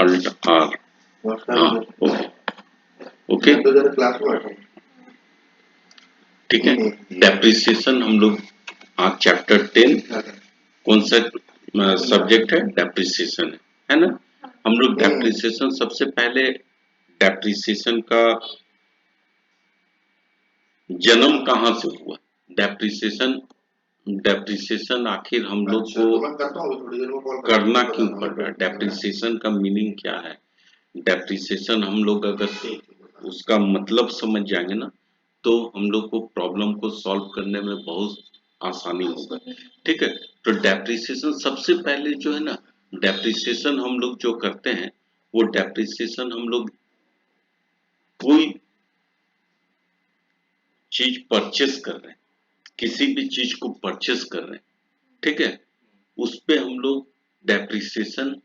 Alt R। हाँ okay ठीक है। डेप्रिसिएशन हम लोग आज चैप्टर 10 कौन सा सब्जेक्ट है, डेप्रिसिएशन है ना। हम लोग डेप्रिसिएशन सबसे पहले डेप्रिसिएशन का जन्म कहाँ से हुआ, डेप्रिसिएशन आखिर हम लोग को करना क्यों पड़ रहा है, डेप्रिसिएशन का मीनिंग क्या है। डेप्रिसिएशन हम लोग अगर उसका मतलब समझ जाएंगे ना तो हम लोग को प्रॉब्लम को सॉल्व करने में बहुत आसानी होगा। ठीक है, तो डेप्रिसिएशन सबसे पहले जो है ना, डेप्रिसिएशन हम लोग जो करते हैं वो डेप्रिसिएशन हम लोग कोई चीज परचेस कर रहे हैं, किसी भी चीज को परचेस कर रहे हैं, ठीक है, उस पे हम लोग डेप्रिसिएशन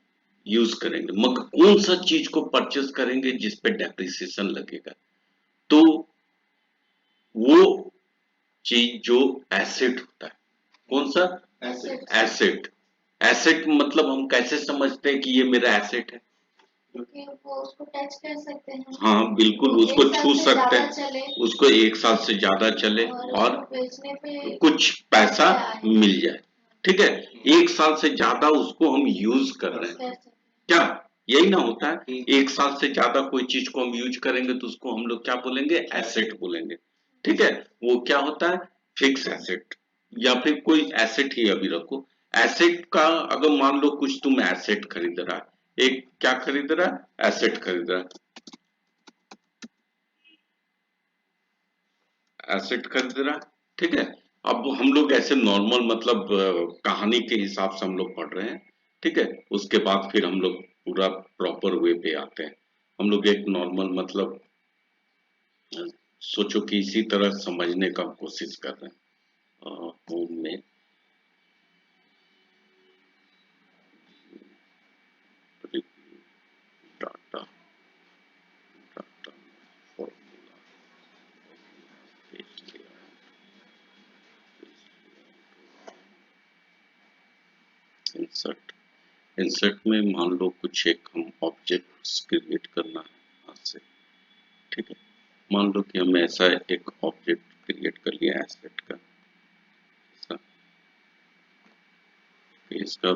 यूज करेंगे। मगर कौन सा चीज को परचेस करेंगे जिस पे डेप्रिसिएशन लगेगा, तो वो चीज जो एसेट होता है। कौन सा एसेट। एसेट मतलब हम कैसे समझते हैं कि ये मेरा एसेट है, क्योंकि वो उसको टच कर सकते हैं। हाँ बिल्कुल, उसको छू सकते हैं, उसको 1 साल से ज्यादा चले और बेचने पे कुछ पैसा मिल जाए। ठीक है, 1 साल से ज्यादा उसको हम यूज कर रहे हैं, क्या यही ना होता है। 1 साल से ज्यादा कोई चीज को हम यूज करेंगे तो उसको हम लोग क्या बोलेंगे, एसेट बोलेंगे। ठीक है, वो क्या होता है, फिक्स एसेट या फिर कोई एसेट ही अभी रखो। एसेट का अगर मान लो कुछ तुम एसेट खरीद रहा है, एक क्या खरीद रहा है, एसेट खरीद रहा है, एसेट खरीद रहा है। ठीक है, अब हम लोग ऐसे नॉर्मल मतलब कहानी के हिसाब से हम लोग पढ़ रहे हैं। ठीक है, उसके बाद फिर हम लोग पूरा प्रॉपर वे पे आते हैं। हम लोग एक नॉर्मल मतलब सोचो कि इसी तरह समझने का कोशिश कर रहे हैं। होम में data data formula insert. Insert में मान लो कुछ एक हम ऑब्जेक्ट क्रिएट करना है हाथ से। ठीक है, मान लो कि हम ऐसा एक ऑब्जेक्ट क्रिएट कर लिया एसेट का, इसका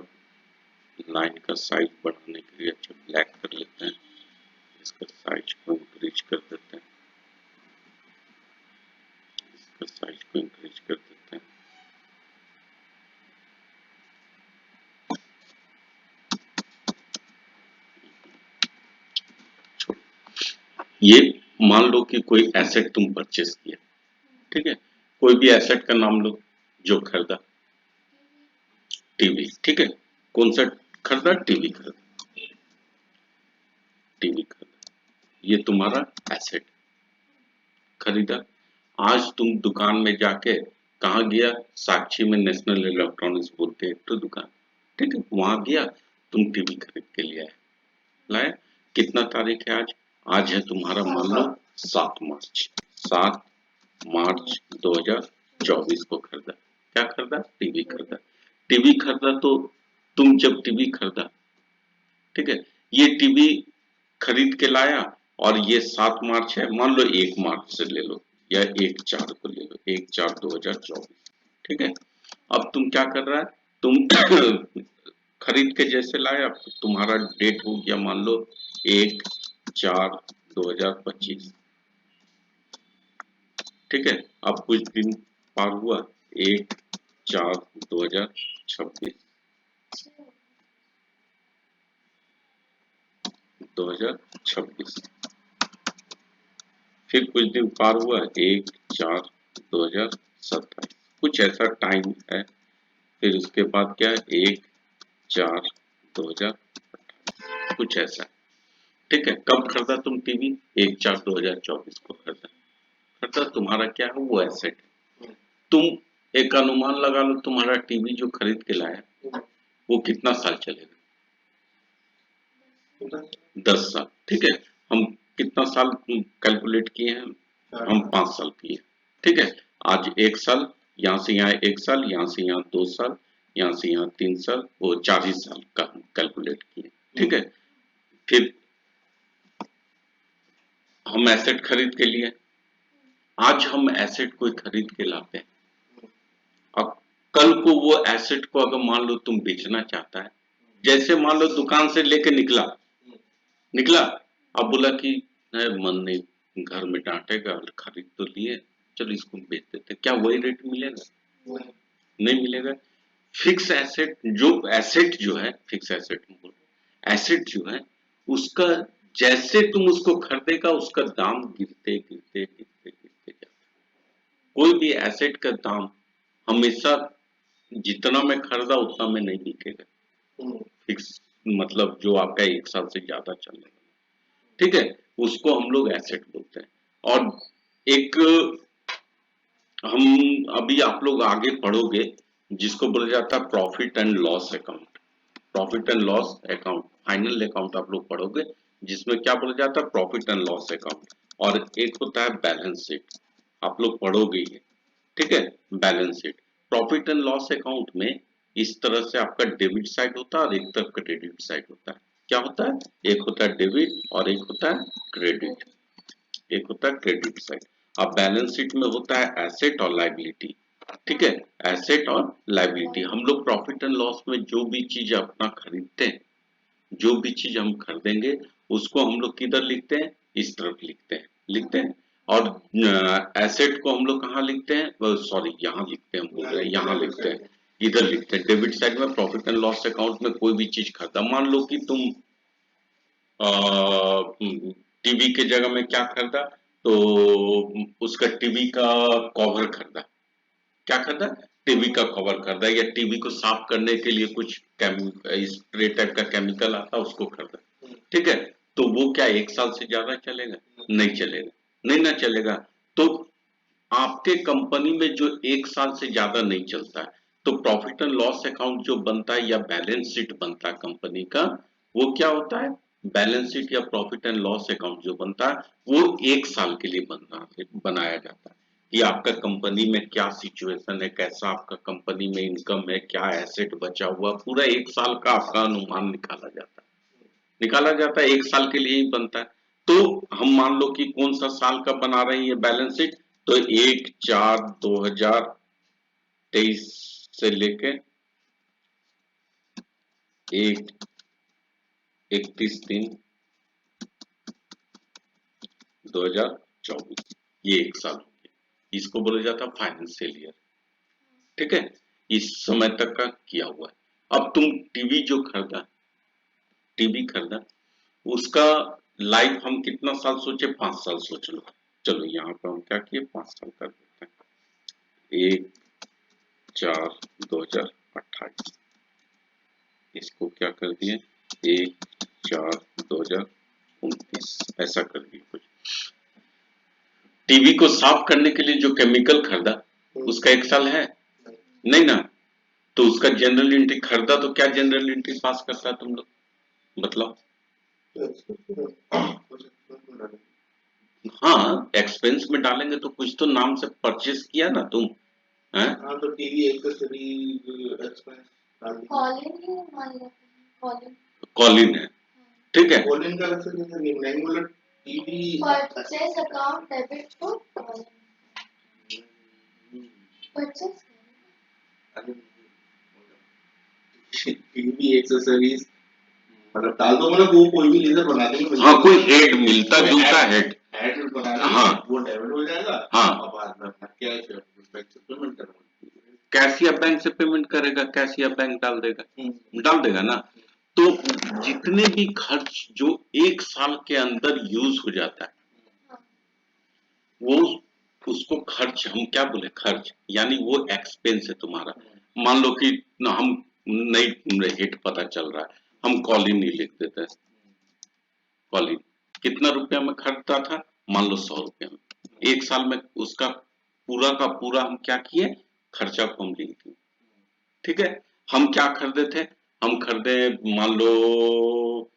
लाइन का साइज बढ़ाने के लिए अच्छा ब्लैक कर लेते हैं, इसका साइज को इंक्रीज कर देते हैं, इसका साइज को इंक्रीज कर देते हैं। ये मान लो कि कोई एसेट तुम परचेस किया, ठीक है, कोई भी एसेट का नाम लो जो खरीदा, टीवी। ठीक है, कौन सा खरीदा, टीवी खरीदा, टीवी खरीदा, ये तुम्हारा एसेट खरीदा। आज तुम दुकान में जाके कहा गया, साक्षी में नेशनल इलेक्ट्रॉनिक्स बोल के एक तो दुकान, ठीक है, वहां गया, तुम टीवी खरीद के लिया है, लाया। कितना तारीख है आज, आज है तुम्हारा मान लो 7 मार्च, 7 मार्च 2024 को खरीदा। क्या खरीदा, टीवी खरीदा। टीवी खरीदा तो तुम जब टीवी खरीदा, ठीक है, ये टीवी खरीद के लाया और ये 7 मार्च है, मान लो 1 मार्च से ले लो या 1/4 को ले लो, 1/4/2024। ठीक है, अब तुम क्या कर रहा है, तुम खरीद के जैसे लाया, तुम्हारा डेट हो गया मान लो 1/4/2025। ठीक है, अब कुछ दिन पार हुआ, 1/4/2026, 2026, फिर कुछ दिन पार हुआ, 1/4/2027, कुछ ऐसा टाइम है। फिर उसके बाद क्या है, 1/4/2028, कुछ ऐसा। ठीक है, कब खरीदा तुम टीवी, 1/4/2024 को खरीदा। खरीदा तुम्हारा क्या है, वो एसेट। तुम एक अनुमान लगा लो, तुम्हारा टीवी जो खरीद के लाया वो कितना साल चलेगा, 10 साल। ठीक है, हम कितना साल कैलकुलेट किए हैं, हम 5 साल किए। ठीक है, आज 1 साल, यहाँ से यहाँ 1 साल, यहाँ से यहाँ 2 साल, यहाँ से यहाँ 3 साल, वो 4 ही साल का कैलकुलेट किए। ठीक है, फिर हम एसेट खरीद के लिए, आज हम एसेट कोई खरीद के लाते हैं, अब कल को वो एसेट को अगर मान लो तुम बेचना चाहता है, जैसे मान लो दुकान से लेके निकला निकला अब बोला कि मन नहीं, घर में डांटेगा, खरीद तो लिए, चलो इसको बेच देते, क्या वही रेट मिलेगा? नहीं मिलेगा। फिक्स एसेट जो है, फिक्स एसेट एसेट जो है उसका जैसे तुम उसको खरीदेगा उसका दाम गिरते गिरते गिरते गिरते जाता है। कोई भी एसेट का दाम हमेशा जितना मैं खरीदा उतना में नहीं बिकेगा, फिक्स मतलब जो आपका 1 साल से ज्यादा चलने वाला, ठीक है, उसको हम लोग एसेट बोलते हैं। और एक हम अभी आप लोग आगे पढ़ोगे जिसको बोला जाता है profit and loss account, profit and loss account, final account आप लोग पढ़ोगे जिसमें क्या बोला जाता है प्रॉफिट एंड लॉस अकाउंट, और एक होता है बैलेंस शीट, आप लोग पढ़ोगे ये, ठीक है, balance sheet. Profit and loss account में इस तरह से आपका डेबिट साइड होता है और एक तरफ क्रेडिट साइड होता है। क्या होता है? एक होता है डेबिट और एक होता है क्रेडिट, एक होता है क्रेडिट साइड। अब बैलेंस शीट में होता है एसेट और लायबिलिटी, ठीक है, एसेट और लायबिलिटी। हम लोग प्रॉफिट एंड लॉस में जो भी चीज अपना खरीदते हैं, जो भी चीज हम खरीदेंगे उसको हम लोग किधर लिखते हैं? इस तरफ लिखते हैं। और एसेट को हम लोग कहाँ लिखते हैं? सॉरी यहाँ लिखते हैं, बोल रहे हैं यहाँ लिखते हैं, इधर लिखते हैं। डेबिट साइड में प्रॉफिट एंड लॉस अकाउंट में कोई भी चीज खरीदा, मान लो कि तुम टीवी के जगह में क्या खरीदा, तो उसका टीवी का कवर खरीदा, क्या खरीदा? टीवी का कवर खरीदा, या टीवी को साफ करने के लिए कुछ स्प्रे टाइप का केमिकल आता है उसको खरीदा, ठीक है, तो वो क्या 1 साल से ज्यादा चलेगा? नहीं चलेगा, नहीं ना चलेगा। तो आपके कंपनी में जो 1 साल से ज्यादा नहीं चलता है, तो प्रॉफिट एंड लॉस अकाउंट जो बनता है या बैलेंस शीट बनता है कंपनी का, वो क्या होता है? बैलेंस शीट या प्रॉफिट एंड लॉस अकाउंट जो बनता है वो 1 साल के लिए बनाया जाता है कि आपका कंपनी में क्या सिचुएशन है, कैसा आपका कंपनी में इनकम है, क्या एसेट बचा हुआ, पूरा 1 साल का आपका अनुमान निकाला जाता है, 1 साल के लिए ही बनता है। तो हम मान लो कि कौन सा साल का बना रहे हैं ये बैलेंस शीट, तो 1/4/2023 से लेके 31/3/2024, ये 1 साल हो गया, इसको बोला जाता है फाइनेंशियल ईयर, ठीक है, इस समय तक का किया हुआ है। अब तुम टीवी खरीदा, उसका लाइफ हम कितना साल सोचे? 5 साल सोच लो। चलो यहाँ पर हम क्या किए, 5 साल कर देते हैं, 1/4/2028, इसको क्या कर दिए 1/4/2029, ऐसा कर दिए कुछ। टीवी को साफ करने के लिए जो केमिकल खरीदा उसका 1 साल है? नहीं ना, तो उसका जनरल एंट्री खरीदा तो क्या जनरल एंट्री पास करता है तुम लोग, मतलब हाँ एक्सपेंस में डालेंगे तो कुछ तो नाम से परचेस किया ना तुम, हैं? हाँ तो टीवी एक्सेसरीज एक्सपेंस कॉलिंग ही मान लेते हैं, कॉलिंग कॉलिन है, ठीक है, कॉलिंग का एक्सेस नहीं नहीं बोला TV purchase account debit to purchase TV accessories मतलब डाल दो, मतलब वो कोई भी लेजर बना देंगे। हाँ कोई हेड मिलता जुलता हेड बनाना, हाँ वो डेबिट हो जाएगा, हाँ, और बाद में अपना कैश बैंक से पेमेंट करना, कैशिया बैंक से पेमेंट करेगा, कैशिया बैंक डाल देगा ना। तो जितने भी खर्च जो 1 साल के अंदर यूज हो जाता है वो उसको खर्च हम क्या बोले, खर्च, यानी वो एक्सपेंस है तुम्हारा। मान लो कि हम नहीं हिट पता चल रहा है, हम कॉलिन ही लिख देते हैं, कॉलिन कितना रुपया में खरीदता था, मान लो 100 रुपया में, 1 साल में उसका पूरा का पूरा हम क्या किए, खर्चा को हम लिख दिए, ठीक है। हम क्या खरीदे थे, हम खरीदे मान लो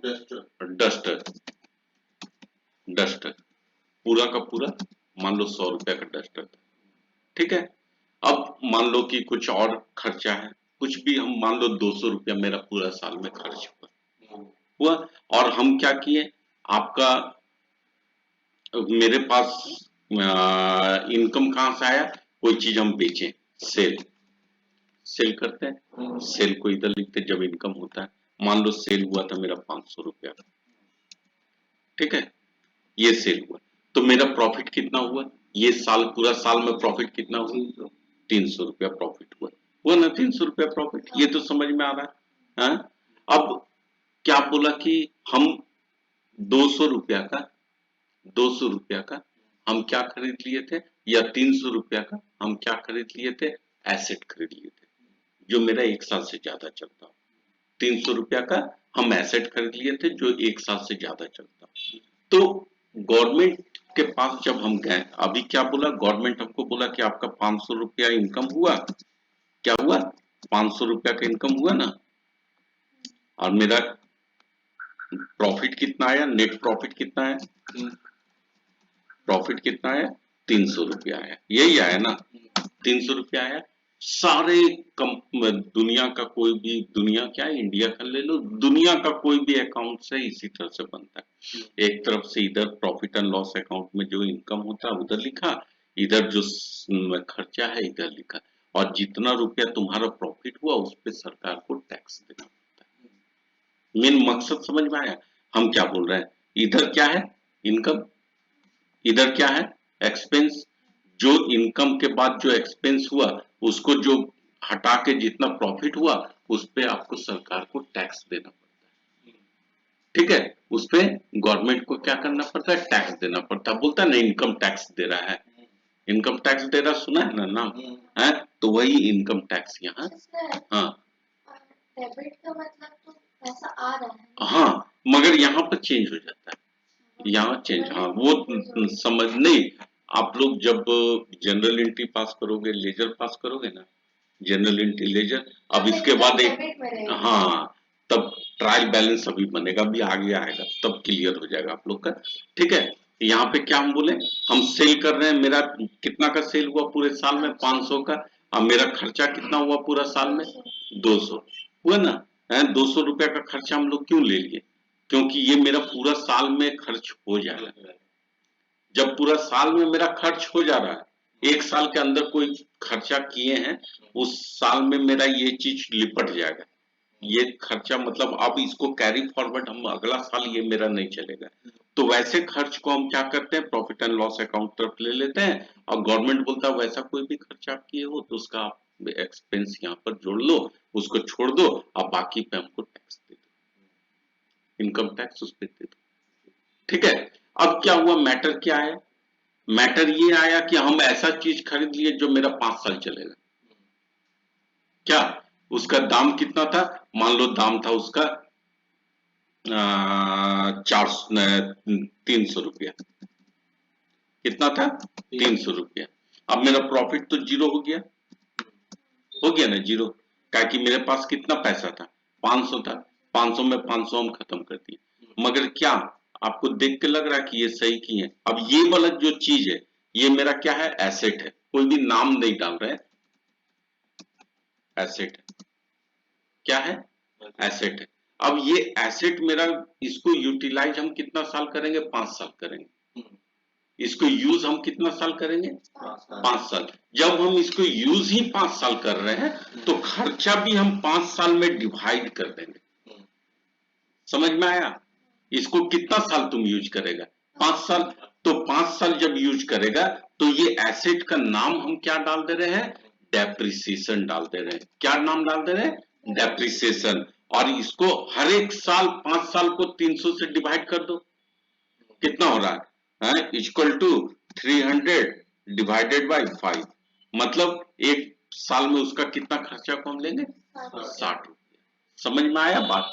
डस्टर, डस्टर पूरा का पूरा मान लो 100 रुपया का डस्टर था, ठीक है। अब मान लो कि कुछ और खर्चा है, कुछ भी हम मान लो 200 रुपया मेरा पूरा साल में खर्च हुआ, हुआ। और हम क्या किए, आपका मेरे पास इनकम कहाँ से आया, कोई चीज हम बेचें, सेल सेल करते हैं, सेल को इधर लिखते हैं जब इनकम होता है। मान लो सेल हुआ था मेरा 500 रुपया, ठीक है, ये सेल हुआ, तो मेरा प्रॉफिट कितना हुआ, ये साल पूरा साल में प्रॉफिट कितना हुआ, 300 रुपया प्रॉफिट हुआ ना, 300 रुपया प्रॉफिट, ये तो समझ में आ रहा है, हाँ? अब क्या बोला कि हम 200 रुपया का 200 रुपया का हम क्या खरीद लिए थे, या 300 रुपया का हम क्या खरीद लिए थे, एसेट खरीद लिए थे जो मेरा 1 साल से ज्यादा चलता हो। 300 रुपया का हम एसेट खरीद लिए थे जो 1 साल से ज्यादा चलता हो। तो गवर्नमेंट के पास जब हम गए, अभी क्या बोला गवर्नमेंट, हमको बोला कि आपका 500 रुपया इनकम हुआ, क्या हुआ, 500 रुपया का इनकम हुआ ना, और मेरा प्रॉफिट कितना आया, नेट प्रॉफिट कितना है, प्रॉफिट कितना है, 300 रुपया आया, यही आया ना, 300 रुपया आया। सारे दुनिया का कोई भी, दुनिया क्या है, इंडिया का ले लो, दुनिया का कोई भी अकाउंट से इसी तरह से बनता है। एक तरफ से इधर प्रॉफिट एंड लॉस अकाउंट में जो इनकम होता है उधर लिखा, इधर जो खर्चा है इधर लिखा, और जितना रुपया तुम्हारा प्रॉफिट हुआ उस पर सरकार को टैक्स देना पड़ता है। मेन मकसद समझ में आया, हम क्या बोल रहे हैं, इधर क्या है इनकम, इधर क्या है एक्सपेंस, जो इनकम के बाद जो एक्सपेंस हुआ उसको जो हटा के जितना प्रॉफिट हुआ उस पे आपको सरकार को टैक्स देना पड़ता है, ठीक है, उस पे गवर्नमेंट को क्या करना पड़ता है, टैक्स देना पड़ता है। बोलता है ना इनकम टैक्स दे रहा है, इनकम टैक्स दे रहा, सुना है ना नाम है, तो वही इनकम टैक्स यहाँ, हाँ डेबिट का मतलब तो पैसा आ रहा है, हाँ, मगर यहाँ पर चेंज हो जाता है, यहाँ चेंज, हाँ वो समझ नहीं, आप लोग जब जनरल एंट्री पास करोगे, लेजर पास करोगे ना, जनरल एंट्री लेजर, अब इसके बाद एक, डेबिट में रहेगा। हाँ तब ट्रायल बैलेंस अभी बनेगा, अभी आगे आएगा तब क्लियर हो जाएगा आप लोग का, ठीक है। यहाँ पे क्या हम बोले, हम सेल कर रहे हैं, मेरा कितना का सेल हुआ पूरे साल में, 500 का, अब मेरा खर्चा कितना हुआ पूरा साल में, 200 हुआ ना, है 200 रुपया का खर्चा हम लोग क्यों ले लिए, क्योंकि ये मेरा पूरा साल में खर्च हो जाएगा। जब पूरा साल में मेरा खर्च हो जा रहा है, एक साल के अंदर कोई खर्चा किए हैं, उस साल में मेरा ये चीज लिपट जाएगा, ये खर्चा, मतलब अब इसको कैरी फॉरवर्ड हम अगला साल ये मेरा नहीं चलेगा, तो वैसे खर्च को हम क्या करते हैं, प्रॉफिट एंड लॉस अकाउंट तरफ ले लेते हैं, और गवर्नमेंट बोलता है वैसा कोई भी खर्चा आप किए हो तो उसका आप एक्सपेंस यहाँ पर जोड़ लो, उसको छोड़ दो, और बाकी पे हमको टैक्स दे दो, इनकम टैक्स उस पर दे दो, ठीक है। अब क्या हुआ, मैटर क्या है, मैटर ये आया कि हम ऐसा चीज खरीद लिए जो मेरा 5 साल चलेगा, क्या उसका दाम कितना था, मान लो दाम था उसका 300 रुपया, कितना था 300 रुपया, अब मेरा प्रॉफिट तो जीरो हो गया ना जीरो, क्या कि मेरे पास कितना पैसा था, 500 था, 500 में 500 हम खत्म कर दिए, मगर क्या आपको देख के लग रहा है कि ये सही की है, अब ये वाला जो चीज है ये मेरा क्या है, एसेट है, कोई भी नाम नहीं डाल रहे, एसेट है, क्या है, एसेट है। अब ये एसेट मेरा, इसको यूटिलाइज हम कितना साल करेंगे, 5 साल करेंगे, इसको यूज हम कितना साल करेंगे, 5 साल। जब हम इसको यूज ही 5 साल कर रहे हैं तो खर्चा भी हम 5 साल में डिवाइड कर देंगे, समझ में आया, इसको कितना साल तुम यूज करेगा, 5 साल, तो 5 साल जब यूज करेगा तो ये एसेट का नाम हम क्या डाल दे रहे हैं, डेप्रिसिएशन डाल दे रहे हैं, क्या नाम डाल दे रहे हैं, डेप्रिसिएशन, और इसको हर एक साल 5 साल को 300 से डिवाइड कर दो, कितना हो रहा है, इक्वल टू 300 डिवाइडेड बाय 5, मतलब एक साल में उसका कितना खर्चा को हम लेंगे, 60 रुपया, समझ में आया बात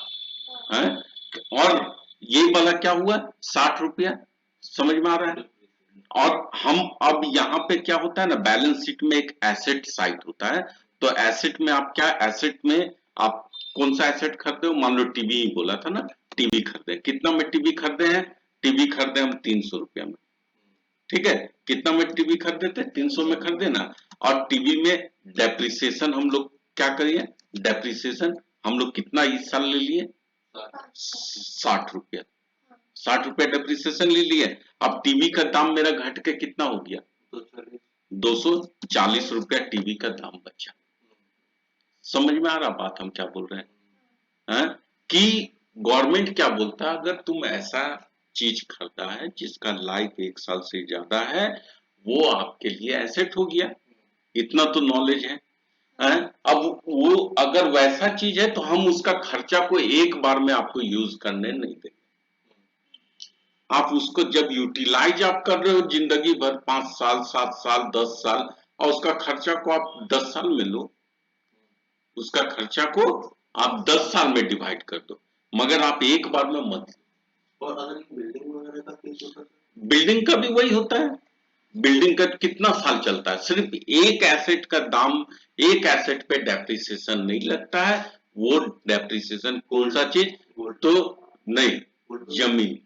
है। और ये वाला क्या हुआ, 60 रुपया, समझ में आ रहा है। और हम अब यहाँ पे क्या होता है ना, बैलेंस शीट में एक एसेट साइड होता है, तो एसेट में आप क्या, एसेट में आप कौन सा एसेट खरीदे हो, मान लो टीवी ही बोला था ना, टीवी खरीदे, कितना में टीवी खरीदे हैं, टीवी खरीदे हम 300 रुपया में, ठीक है, कितना में टीवी खरीदे थे, 300 में खरीदे ना, और टीवी में डेप्रिसिएशन हम लोग क्या करिए, डेप्रिसिएशन हम लोग कितना इस साल ले लिए, ₹60। ₹60 डेप्रिसिएशन ले लिया। अब टीवी का दाम मेरा घट के कितना हो गया? ₹240 टीवी का दाम बचा। समझ में आ रहा बात हम क्या बोल रहे हैं? कि गवर्नमेंट क्या बोलता है, अगर तुम ऐसा चीज खरीदा है जिसका लाइफ 1 साल से ज्यादा है, वो आपके लिए एसेट हो गया। इतना तो नॉलेज है। अब वो अगर वैसा चीज है तो हम उसका खर्चा को एक बार में आपको यूज करने नहीं देंगे। आप उसको जब यूटिलाइज आप कर रहे हो जिंदगी भर 5 साल 7 साल 10 साल, और उसका खर्चा को आप 10 साल में लो, उसका खर्चा को आप 10 साल में डिवाइड कर दो, मगर आप एक बार में मत लो। और अगर बिल्डिंग वगैरह का केस होता है, बिल्डिंग का भी वही होता है। बिल्डिंग का कितना साल चलता है? सिर्फ एक एसेट का दाम, एक एसेट पे डेप्रिसिएशन नहीं लगता है। वो डेप्रिसिएशन कौन सा चीज? तो नहीं, जमीन।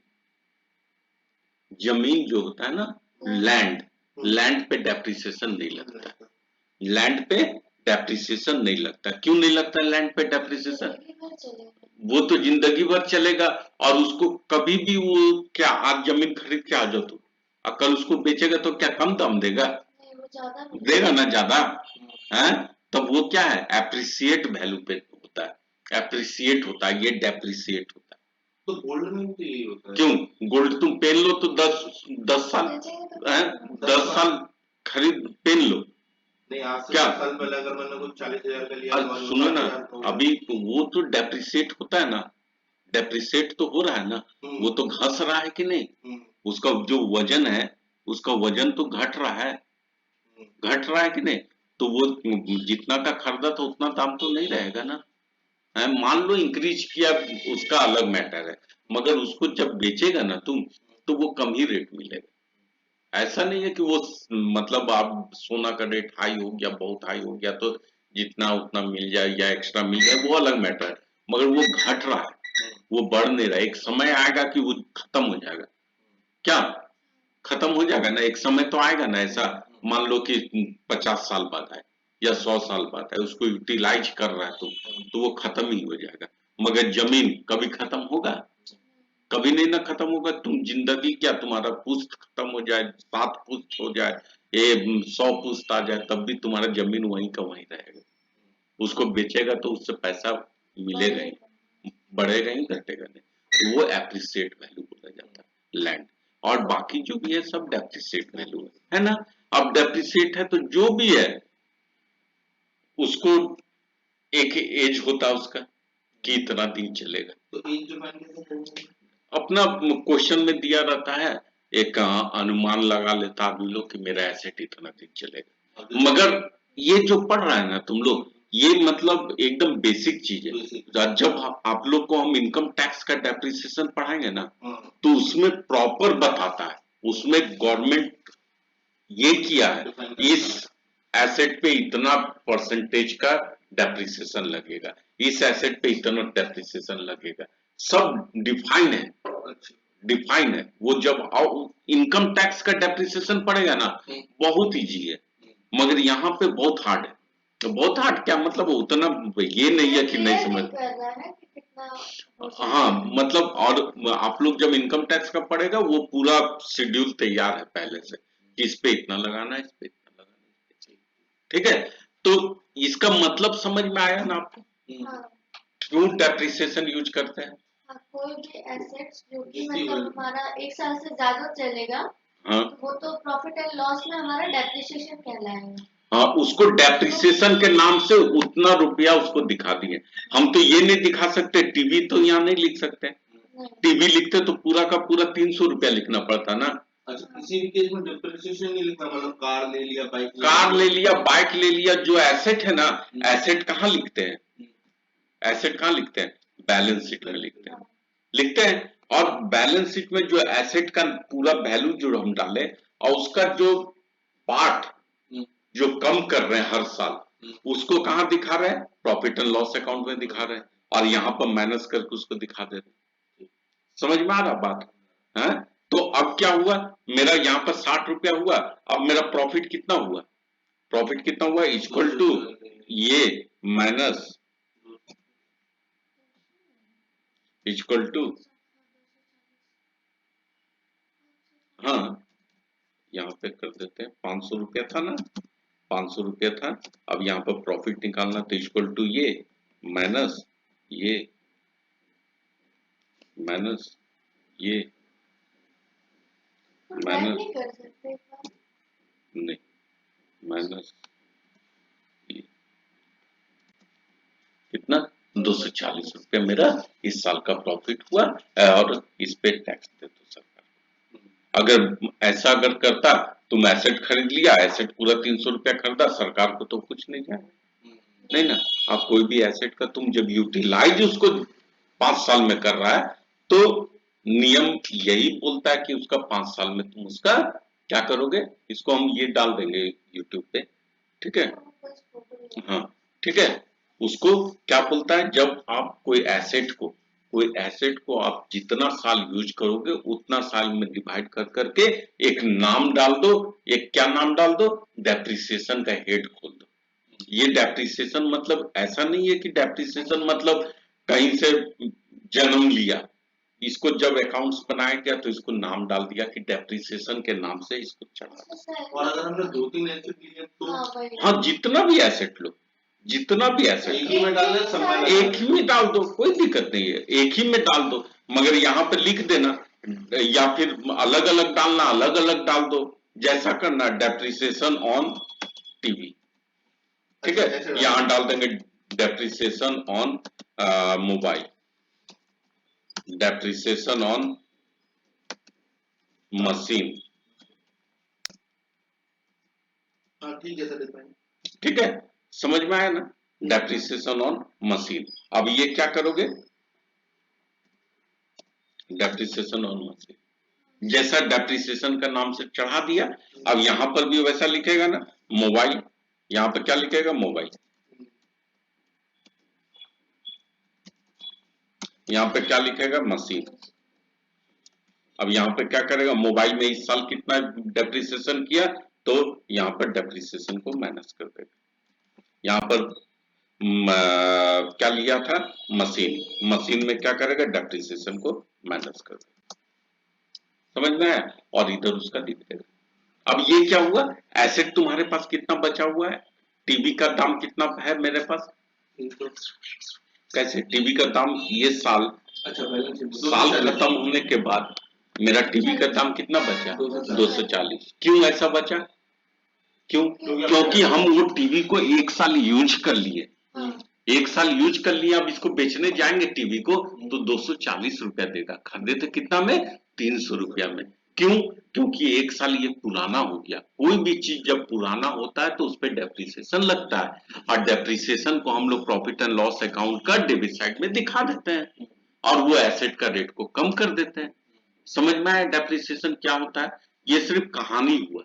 जमीन जो होता है ना, लैंड, लैंड पे डेप्रिसिएशन नहीं लगता है। लैंड पे डेप्रिसिएशन नहीं लगता। क्यों नहीं लगता लैंड पे डेप्रिसिएशन? वो तो जिंदगी भर चलेगा, और उसको कभी भी वो क्या, आज जमीन खरीद के आ जाओ तो, और कल उसको बेचेगा तो क्या कम दाम देगा? देगा ना ज्यादा है। तब वो क्या है? एप्रिसिएट वैल्यू पे होता है, एप्रिसिएट होता है, ये डेप्रिसिएट होता है। तो गोल्ड में भी तो यही होता है। क्यों? गोल्ड तुम पहन लो तो 10 साल, 10 साल खरीद पहन लो। नहीं, आज से क्या 10 साल पहले अगर मैंने कुछ 40,000 का लिया तो सुनो ना, अभी वो तो डेप्रिसिएट होता है ना, डेप्रिसिएट तो हो रहा है ना, वो तो घस रहा है कि नहीं? उसका जो वजन है, उसका वजन तो घट रहा है, घट रहा है कि नहीं? तो वो जितना का खरीदा था उतना दाम तो नहीं रहेगा ना। मान लो इंक्रीज किया, उसका अलग मैटर है, मगर उसको जब बेचेगा ना तुम, तो वो कम ही रेट मिलेगा। ऐसा नहीं है कि वो मतलब आप सोना का रेट हाई हो गया, बहुत हाई हो गया तो जितना उतना मिल जाए या एक्स्ट्रा मिल जाए, वो अलग मैटर है, मगर वो घट रहा है, वो बढ़ नहीं रहा है। एक समय आएगा कि वो खत्म हो जाएगा। क्या खत्म हो जाएगा ना? एक समय तो आएगा ना ऐसा, मान लो कि 50 साल बाद आए या 100 साल बाद आए, उसको यूटिलाइज कर रहा है तो वो खत्म ही हो जाएगा। मगर जमीन कभी खत्म होगा? कभी नहीं ना खत्म होगा। तुम जिंदगी क्या, तुम्हारा पुश्त खत्म हो जाए, 7 पुश्त हो जाए, ये 100 पुश्त आ जाए, तब भी तुम्हारा जमीन वहीं का वहीं रहेगा। उसको बेचेगा तो उससे पैसा मिलेगा ही, बढ़ेगा ही, घटेगा नहीं। तो वो एप्रिसिएट वैल्यू बोला जाता है लैंड। और बाकी जो भी है सब डेप्रिसिएट वैल्यू है ना। अब डेप्रिसिएट है तो जो भी है उसको एक एज होता है उसका कि इतना दिन चलेगा। तो एज डिफाइन कैसे करेंगे? अपना क्वेश्चन में दिया रहता है, एक अनुमान लगा लेता आदमी लोग कि मेरा एसेट इतना दिन चलेगा। मगर ये जो पढ़ रहा है ना तुम लोग, ये मतलब एकदम बेसिक चीज है। जब आप लोग को हम इनकम टैक्स का डेप्रिसिएशन पढ़ाएंगे ना, तो उसमें प्रॉपर बताता है, उसमें गवर्नमेंट ये किया है, इस एसेट पे इतना परसेंटेज का डेप्रिसिएशन लगेगा, इस एसेट पे इतना डेप्रिसिएशन लगेगा, सब डिफाइन है, डिफाइन है। वो जब इनकम टैक्स का डेप्रिसिएशन पड़ेगा ना, बहुत इजी है, मगर यहाँ पे बहुत हार्ड है। तो बहुत हार्ड क्या मतलब, उतना ये नहीं है कि नहीं समझ। हाँ मतलब, और आप लोग जब इनकम टैक्स का पड़ेगा, वो पूरा शेड्यूल तैयार है पहले से कि इस पे इतना लगाना है, इस पे इतना लगाना है। ठीक है, तो इसका मतलब समझ में आया ना आपको? क्यों डेप्रिसिएशन यूज करते हैं? कोई भी एसेट्स जो कि मतलब हमारा 1 साल से ज्यादा चलेगा, हाँ, तो वो तो प्रॉफिट एंड लॉस में हमारा डेप्रिसिएशन कहलाएगा। हाँ, उसको डेप्रिसिएशन के नाम से उतना रुपया उसको दिखा दिए। हम तो ये नहीं दिखा सकते, टीवी तो यहाँ नहीं लिख सकते। टीवी लिखते तो पूरा का पूरा 300 रुपया लिखना पड़ता ना। अच्छा, किसी भी केस में डेप्रिसिएशन नहीं लिखना, मतलब कार ले लिया, बाइक कार ले लिया, बाइक ले लिया, जो एसेट है ना, एसेट कहाँ लिखते हैं? एसेट कहाँ लिखते हैं? बैलेंस शीट में लिखते हैं, लिखते हैं। और बैलेंस शीट में जो एसेट का पूरा वैल्यू जो हम डाले, और उसका जो पार्ट जो कम कर रहे हैं हर साल, उसको कहाँ दिखा रहे हैं? प्रॉफिट एंड लॉस अकाउंट में दिखा रहे हैं, और यहाँ पर माइनस करके उसको दिखा दे रहे हैं। समझ में आ रहा बात है? तो अब क्या हुआ, मेरा यहाँ पर 60 रुपया हुआ, अब मेरा प्रॉफिट कितना हुआ? प्रॉफिट कितना हुआ? इक्वल टू ये माइनस इक्वल टू, हाँ यहाँ पे कर देते हैं 500 रुपया था ना, 500 रुपया था। अब यहाँ पर प्रॉफिट निकालना तो इक्वल टू ये माइनस ये माइनस ये हम माइनस नहीं कर सकते एक बार? नहीं माइनस ये कितना 240 रुपया मेरा इस साल का प्रॉफिट हुआ और इस पे टैक्स दे दो सरकार। अगर ऐसा अगर करता तुम एसेट खरीद लिया, एसेट पूरा 300 रुपया खरीदा, सरकार को तो कुछ नहीं जाए, नहीं ना। आप कोई भी एसेट का तुम जब यूटिलाइज उसको 5 साल में कर रहा है तो नियम यही बोलता है कि उसका 5 साल में तुम उसका क्या करोगे। इसको हम ये डाल देंगे यूट्यूब पे, ठीक है, बस फोटो ले। हाँ ठीक है। उसको क्या बोलता है, जब आप कोई एसेट को आप जितना साल यूज करोगे उतना साल में डिवाइड कर करके एक नाम डाल दो। एक क्या नाम डाल दो, डेप्रिसिएशन का हेड खोल दो। ये डेप्रिसिएशन मतलब ऐसा नहीं है कि डेप्रिसिएशन मतलब कहीं से जन्म लिया। इसको जब अकाउंट्स बनाया गया तो इसको नाम डाल दिया कि डेप्रिसिएशन के नाम से इसको चढ़ा। और अगर हमने 2-3 एसेट लिए तो हाँ वही। हाँ जितना भी एसेट लो, जितना भी एसेट एक ही में डाल दे, सब में डाल दे। एक ही में डाल दो, कोई दिक्कत नहीं है, एक ही में डाल दो। मगर यहाँ पे लिख देना या फिर अलग अलग डालना, अलग अलग डाल दो, जैसा करना। डेप्रिसिएशन ऑन टीवी, ठीक अच्छा, ऐसे है, डाल यहाँ डाल देंगे depreciation on mobile, depreciation on machine, हाँ ठीक है सर इतना ही। ठीक है, समझ में आया ना, डेप्रिसिएशन ऑन मशीन। अब ये क्या करोगे, डेप्रिसिएशन ऑन मशीन जैसा डेप्रिसिएशन का नाम से चढ़ा दिया। अब यहां पर भी वैसा लिखेगा ना, मोबाइल, यहां पर क्या लिखेगा, मोबाइल, यहां पे क्या लिखेगा, मशीन। अब यहाँ पे क्या करेगा, मोबाइल में इस साल कितना डेप्रिसिएशन किया तो यहाँ पर डेप्रिसिएशन को माइनस कर देगा। यहाँ पर क्या लिया था, मशीन, मशीन में क्या करेगा, डेप्रिसिएशन को माइनस कर देगा। समझ में आया, और इधर उसका लिख देगा। अब ये क्या हुआ, एसेट तुम्हारे पास कितना बचा हुआ है, टीवी का दाम कितना है मेरे पास, कैसे टीवी का दाम ये साल, अच्छा बैलेंस शीट साल खत्म होने के बाद मेरा टीवी का दाम कितना बचा, 240। क्यों ऐसा बचा, क्यों, क्योंकि हम वो टीवी को एक साल यूज कर लिए, एक साल यूज कर लिया। अब इसको बेचने जाएंगे टीवी को तो 240 रुपया देगा, खरीदे थे कितना में, 300 रुपया में। क्यों, क्योंकि एक साल ये पुराना हो गया। कोई भी चीज जब पुराना होता है तो उस पर डेप्रिसिएशन लगता है, और डेप्रिसिएशन को हम लोग प्रॉफिट एंड लॉस अकाउंट का डेबिट साइड में दिखा देते हैं और वो एसेट का रेट को कम कर देते हैं। समझ में आया डेप्रिसिएशन क्या होता है, ये सिर्फ कहानी हुआ,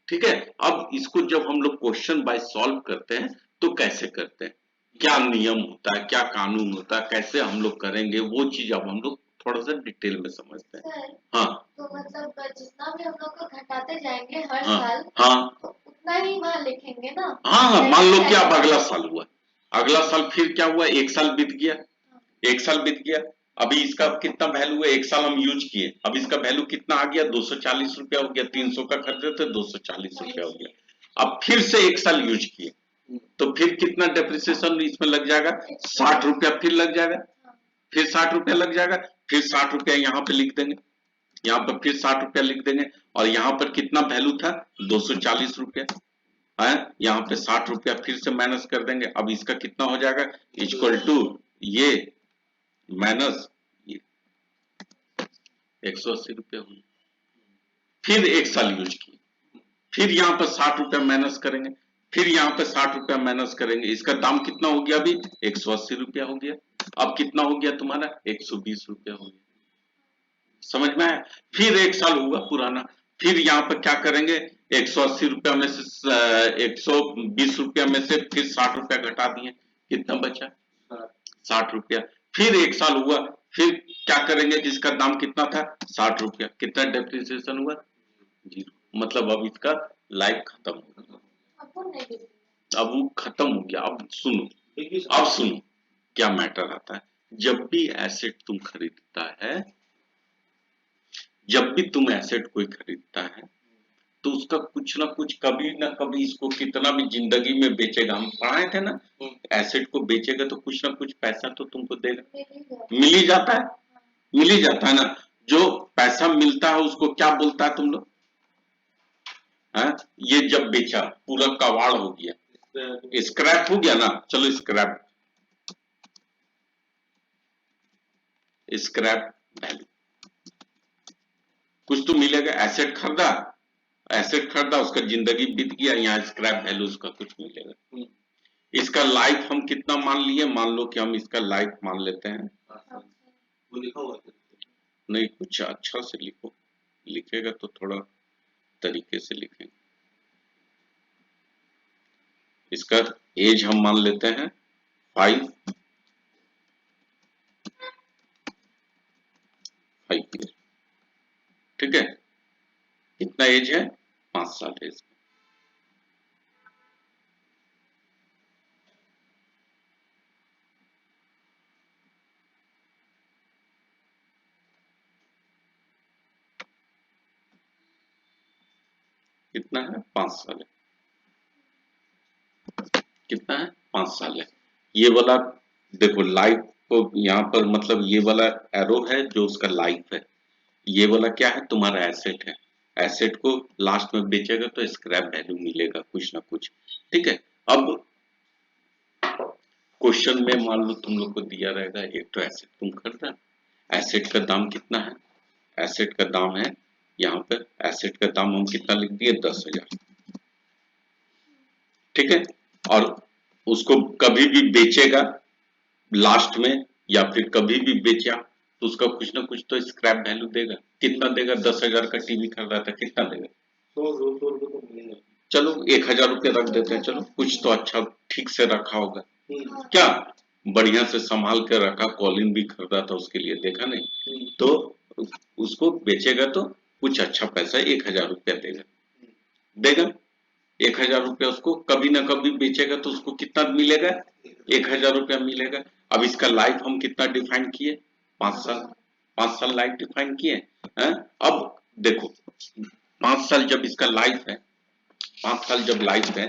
ठीक है। अब इसको जब हम लोग क्वेश्चन बाय सॉल्व करते हैं तो कैसे करते हैं, क्या नियम होता है, क्या कानून होता है, कैसे हम लोग करेंगे, वो चीज अब हम लोग थोड़ा सा डिटेल में समझते हैं। सर हाँ तो मतलब जितना भी हम लोग को घटाते जाएंगे हर हाँ साल हाँ तो उतना ही वहाँ लिखेंगे ना। हाँ हाँ, मान लो कि अब Like- अगला साल हुआ, अगला साल फिर क्या हुआ, एक साल बीत गया, एक साल बीत गया। अभी इसका कितना वैल्यू है, एक साल हम यूज किए, अब इसका वैल्यू कितना आ गया, 240 रुपया हो गया। 300 का खरीदे थे, 240 रुपया हो गया। अब फिर से एक साल यूज किए तो फिर कितना डेप्रिसिएशन इसमें लग जाएगा, 60 रुपया फिर लग जाएगा, फिर 60 रुपया लग जाएगा, फिर 60 रुपया यहाँ पे लिख देंगे, यहाँ पर फिर 60 रुपया लिख देंगे। और यहाँ पर कितना वैल्यू था, 240 रुपया है, यहाँ पे 60 रुपया फिर से माइनस कर देंगे। अब इसका कितना हो जाएगा, इक्वल टू ये माइनस 180 रुपया हुई। फिर एक साल यूज किए, फिर यहाँ पर 60 रुपया माइनस करेंगे, फिर यहाँ पे 60 रुपया माइनस करेंगे। इसका दाम कितना हो गया, अभी 180 रुपया हो गया। अब कितना हो गया तुम्हारा, 120 रुपया हो गया। समझ में आया, फिर एक साल हुआ पुराना, फिर यहाँ पर क्या करेंगे, 180 रुपया में से 120 रुपया में से फिर 60 रुपया घटा दिए, कितना बचा, 60 रुपया। फिर एक साल हुआ, फिर क्या करेंगे, जिसका दाम कितना था, 60 रुपया, कितना डेप्रिसिएशन हुआ, 0। मतलब अब इसका लाइफ खत्म हो गया, आपको नहीं दिखेगा। अब वो खत्म हो गया। अब सुनो, अब सुनो क्या मैटर आता है। जब भी एसेट तुम खरीदता है, जब भी तुम एसेट कोई खरीदता है तो उसका कुछ ना कुछ कभी ना कभी इसको कितना भी जिंदगी में बेचेगा, हम पढ़ाए थे ना, एसेट को बेचेगा तो कुछ ना कुछ पैसा तो तुमको देगा, मिल ही जाता है, मिल ही जाता है ना। जो पैसा मिलता है उसको क्या बोलता है तुम लोग? हाँ, ये जब बेचा पूरा कबाड़ हो गया, स्क्रैप हो गया ना, चलो स्क्रैप, स्क्रैप वैल्यू, कुछ तो मिलेगा। एसेट खरीदा उसका जिंदगी बीत गया, यहाँ स्क्रैप वैल्यू उसका कुछ मिलेगा। इसका लाइफ हम कितना मान लिए, मान लो कि हम इसका लाइफ मान लेते हैं, वो लिखा हुआ है। नहीं कुछ अच्छा से लिखो, लिखेगा तो थोड़ा तरीके से लिखेंगे। इसका एज हम मान लेते हैं 5 ईयर, ठीक है। कितना एज है? 5 साल है इसका। कितना है? 5 साल है। कितना है? 5 साल है। ये वाला देखो लाइफ को यहाँ पर मतलब ये वाला एरो है जो उसका लाइफ है, ये वाला क्या है? तुम्हारा एसेट है। एसेट को लास्ट में बेचेगा तो स्क्रैप वैल्यू मिलेगा कुछ ना कुछ, ठीक है। अब क्वेश्चन में मान लो तुम लोग को दिया रहेगा एक तो एसेट तुम खरीदा, एसेट का दाम कितना है? एसेट का दाम है यहाँ पर, एसेट का दाम हम कितना लिख दिए? 10,000, ठीक है। और उसको कभी भी बेचेगा लास्ट में या फिर कभी भी बेचा तो उसका कुछ ना कुछ तो स्क्रैप वैल्यू देगा। कितना देगा? 10,000 का टीवी खरीदा था, कितना देगा? 100-200 रुपये तो मिलेगा। चलो 1,000 रुपया रख देते हैं, चलो कुछ तो अच्छा ठीक से रखा होगा, क्या बढ़िया से संभाल के रखा, कॉलिन भी खरीदा था उसके लिए, देखा नहीं तो उसको बेचेगा तो कुछ अच्छा पैसा 1,000 रुपया देगा, देगा 1,000 रुपया। उसको कभी ना कभी बेचेगा तो उसको कितना मिलेगा? 1,000 रुपया मिलेगा। अब इसका लाइफ हम कितना डिफाइन किए? 5 साल। 5 साल लाइफ डिफाइन किए हैं। अब देखो 5 साल जब इसका लाइफ है, 5 साल जब लाइफ है,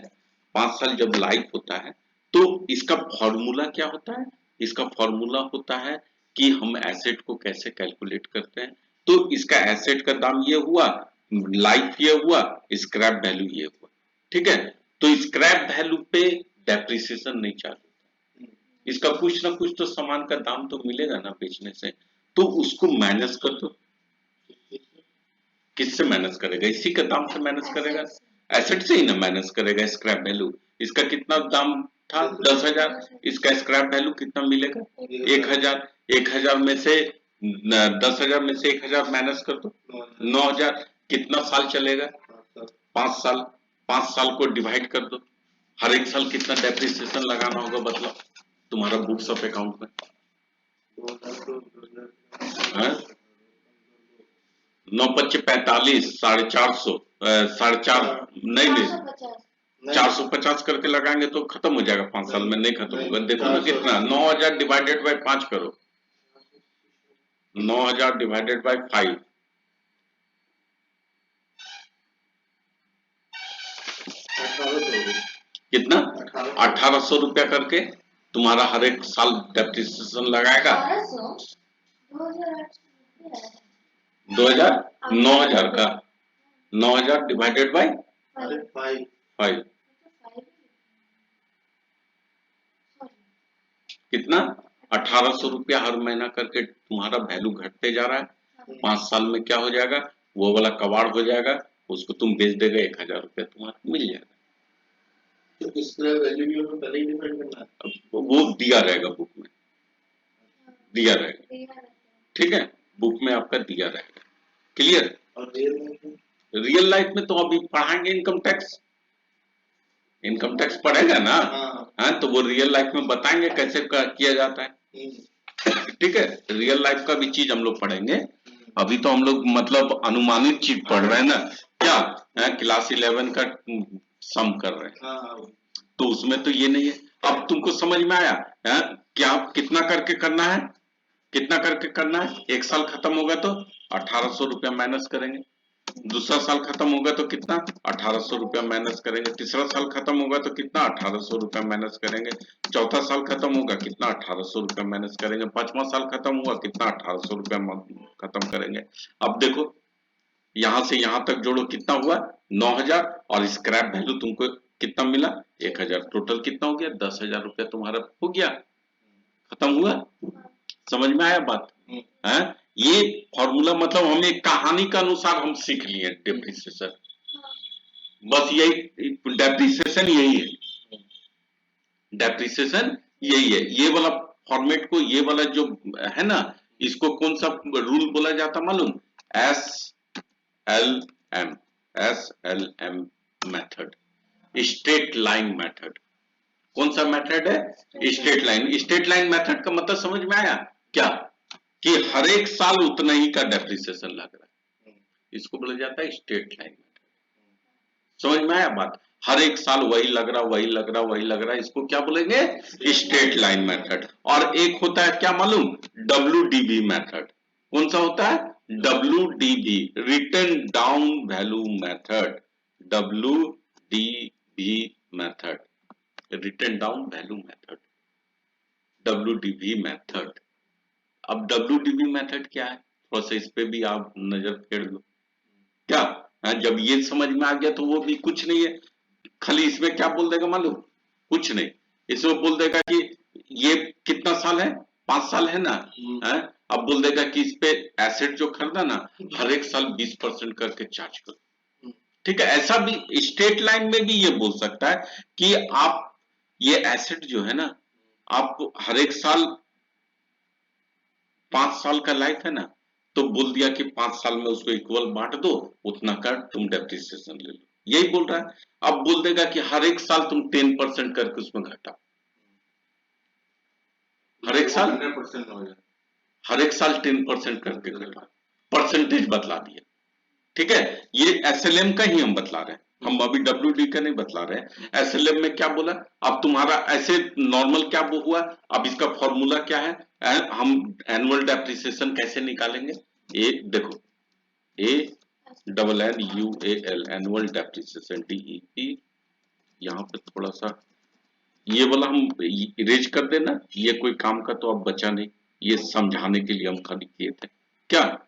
5 साल जब लाइफ होता है तो इसका फॉर्मूला क्या होता है? इसका फॉर्मूला होता है कि हम एसेट को कैसे कैलकुलेट करते हैं। तो इसका एसेट का दाम ये हुआ, लाइफ ये हुआ, स्क्रैप वैल्यू ये हुआ, ठीक है। तो स्क्रैप वैल्यू पे डेप्रिसिएशन नहीं चालू होता, इसका कुछ ना कुछ तो सामान का दाम तो मिलेगा ना बेचने से, तो उसको माइनस कर दो। किससे माइनस करेगा? इसी के दाम से माइनस करेगा, एसेट से ही ना माइनस करेगा स्क्रैप वैल्यू। इसका कितना दाम था? 10,000, इसका स्क्रैप वैल्यू कितना मिलेगा? 1,000। 1,000 में से 10,000 में से 1,000 माइनस कर दो, 9,000। कितना साल चलेगा? 5 साल। 5 साल को डिवाइड कर दो, हर एक साल कितना डेप्रिसिएशन लगाना होगा बदला तुम्हारा बुक्स ऑफ अकाउंट में? 9×5=45, 450, 450 नहीं 450 करके लगाएंगे तो खत्म हो जाएगा 5 साल में, नहीं खत्म होगा। देखो ना कितना, 9,000 डिवाइडेड बाय 5 करो, 9,000 डिवाइडेड बाय 5, कितना? 1,800 रुपया करके तुम्हारा हर एक साल डेप्रिसिएशन लगाएगा। 2,000 9,000 का 9,000 डिवाइडेड बाय 5 कितना? 1,800 रुपया हर महीना करके तुम्हारा वैल्यू घटते जा रहा है। 5 साल में क्या हो जाएगा? वो वाला कबाड़ हो जाएगा, उसको तुम बेच देगा, 1,000 रुपया तुम्हारा मिल जाएगा। तो इसका वैल्यू भी हमें पहले ही डिफाइन करना है, वो दिया रहेगा बुक में, दिया रहेगा, ठीक है, बुक में आपका दिया रहेगा, क्लियर। और रियल लाइफ में तो अभी पढ़ाएंगे इनकम टैक्स, इनकम टैक्स पढ़ेगा ना, हाँ तो वो रियल लाइफ में बताएंगे कैसे किया जाता है, ठीक है। रियल लाइफ का भी चीज हम लोग पढ़ेंगे, अभी तो हम लोग मतलब अनुमानित चीज पढ़ रहे हैं ना, क्या क्लास 11 का सम कर रहे हैं, तो उसमें तो ये नहीं है। अब तुमको समझ में आया है? क्या कितना करके करना है, कितना करके करना है? एक साल खत्म होगा तो 1800 रुपया माइनस करेंगे, दूसरा साल खत्म होगा तो कितना 1800 रुपया माइनस करेंगे, तीसरा साल खत्म होगा तो कितना 1800 रुपया माइनस करेंगे, चौथा साल खत्म होगा कितना 1800 रुपया माइनस करेंगे, पांचवा साल खत्म हुआ कितना 1800 रुपया खत्म करेंगे। अब देखो यहां से यहां तक जोड़ो कितना हुआ 9000 और स्क्रैप वैल्यू तुमको कितना मिला 1000, टोटल कितना हो गया 10,000 रुपया तुम्हारा हो गया, खत्म हुआ। समझ में आया बात है? ये फॉर्मूला मतलब हम एक कहानी के अनुसार हम सीख लिए डेप्रिसिएशन, बस यही डेप्रिसिएशन यही है, डेप्रिसिएशन यही है। ये वाला फॉर्मेट को, ये वाला जो है ना, इसको कौन सा रूल बोला जाता मालूम? SLM, SLM method, straight line method. कौन सा मेथड है? Straight line. Straight line method का मतलब समझ में आया क्या? कि हर एक साल उतना ही का डेप्रिसिएशन लग रहा है, इसको बोला जाता है स्ट्रेट लाइन मेथड। समझ में आया बात? हर एक साल वही लग रहा, वही लग रहा, वही लग रहा, इसको क्या बोलेंगे? Straight line method. और एक होता है क्या मालूम? WDV method. कौन सा होता है? WDV, written down value method. WDV method, written down value method, WDV method. अब WDV मेथड क्या है, थोड़ा सा इस पे भी आप नजर फेर लो। क्या जब ये समझ में आ गया तो वो भी कुछ नहीं है, खाली इसमें क्या बोल देगा मालूम? कुछ नहीं, इसमें बोल देगा कि ये कितना साल है, 5 साल है ना, है? अब बोल देगा कि इस पे एसेट जो खरीदा ना हर एक साल 20% करके चार्ज करो। ठीक है, ऐसा भी स्ट्रेट लाइन में भी ये बोल सकता है कि आप ये एसेट जो है ना, आप हर एक साल 5 साल का लाइफ है ना, तो बोल दिया कि 5 साल में उसको इक्वल बांट दो, उतना कर तुम डेप्रिसिएशन ले लो, यही बोल रहा है। अब बोल देगा कि हर एक साल तुम 10% करके उसमें घटाओ, हर एक साल 100% हो जाए, हर एक साल 10% करके घटाओ, परसेंटेज बतला दिया। ठीक है, ये एसएलएम का ही हम बतला रहे हैं, हम अभी WD का नहीं बतला रहे हैं। एसएलएम में क्या बोला, अब तुम्हारा ऐसे नॉर्मल क्या हुआ, अब इसका फॉर्मूला क्या है, हम एनुअल डेप्रिसिएशन कैसे निकालेंगे? ए देखो, ANNUAL, एनुअल डेप्रिसिएशन, DEP। यहाँ पे थोड़ा सा ये वाला हम इरेज कर देना, ये कोई काम का तो अब बचा नहीं, ये समझाने के लिए हम खाली किए थे। क्या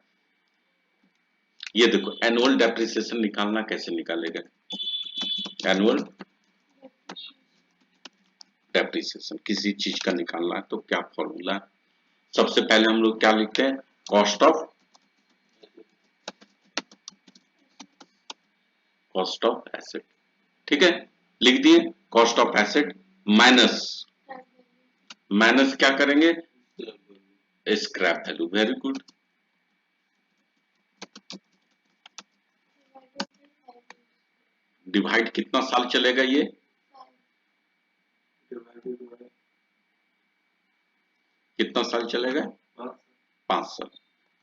ये देखो, एनुअल डेप्रिसिएशन निकालना कैसे निकालेगा? एनुअल डेप्रिसिएशन किसी चीज का निकालना है तो क्या फॉर्मूला है? सबसे पहले हम लोग क्या लिखते हैं? Cost of asset. ठीक है, लिख दिए कॉस्ट ऑफ एसेट माइनस क्या करेंगे? Scrap value. Very good. Divide कितना साल चलेगा ये? कितना साल चलेगा? 5 साल,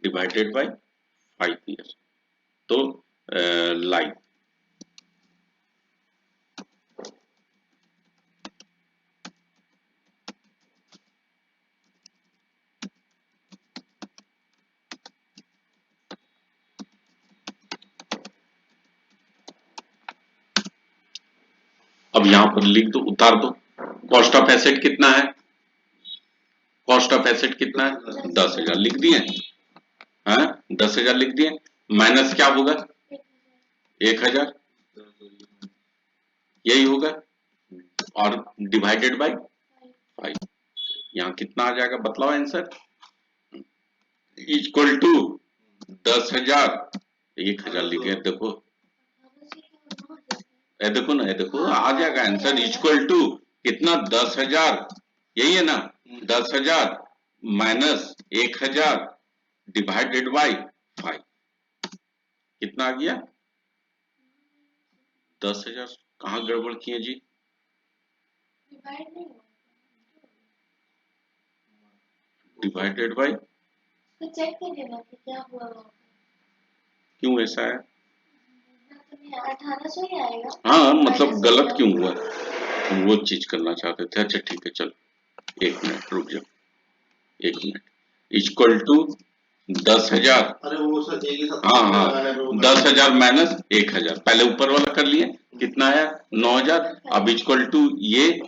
डिवाइडेड बाय 5 ईयर, तो लाइफ। अब यहां पर लिख दो, उतार दो, कॉस्ट ऑफ एसेट कितना है? कॉस्ट ऑफ एसेट कितना है? 10,000 लिख दिए, हाँ 10,000 लिख दिए, माइनस क्या होगा? 1,000, यही होगा, और डिवाइडेड बाय 5। यहाँ कितना आ जाएगा बतलाओ आंसर? इक्वल टू 10,000, 1,000 लिखे, देखो ये देखो ना, ये देखो आ जाएगा आंसर, इक्वल टू कितना? 10,000, यही है ना, 10,000 माइनस 1,000 डिवाइडेड बाय 5। कितना आ गया? 10,000। कहाँ गड़बड़ किए जी? डिवाइडेड बाय, तो चेक करिए ना कि क्या हुआ वहाँ पे। क्यों ऐसा है? 1800 ही आएगा। हाँ मतलब माइनस गलत हो क्यों हुआ, हम वो चीज करना चाहते थे। अच्छा ठीक है चलो, एक मिनट रुक जाओ, एक मिनट, इक्वल टू 10,000। अरे वो सर एक ही साथ हाँ लगाना है, हाँ, वो 10,000 माइनस 1,000, पहले ऊपर वाला कर लिए, कितना आया 9,000। अब इक्वल टू ये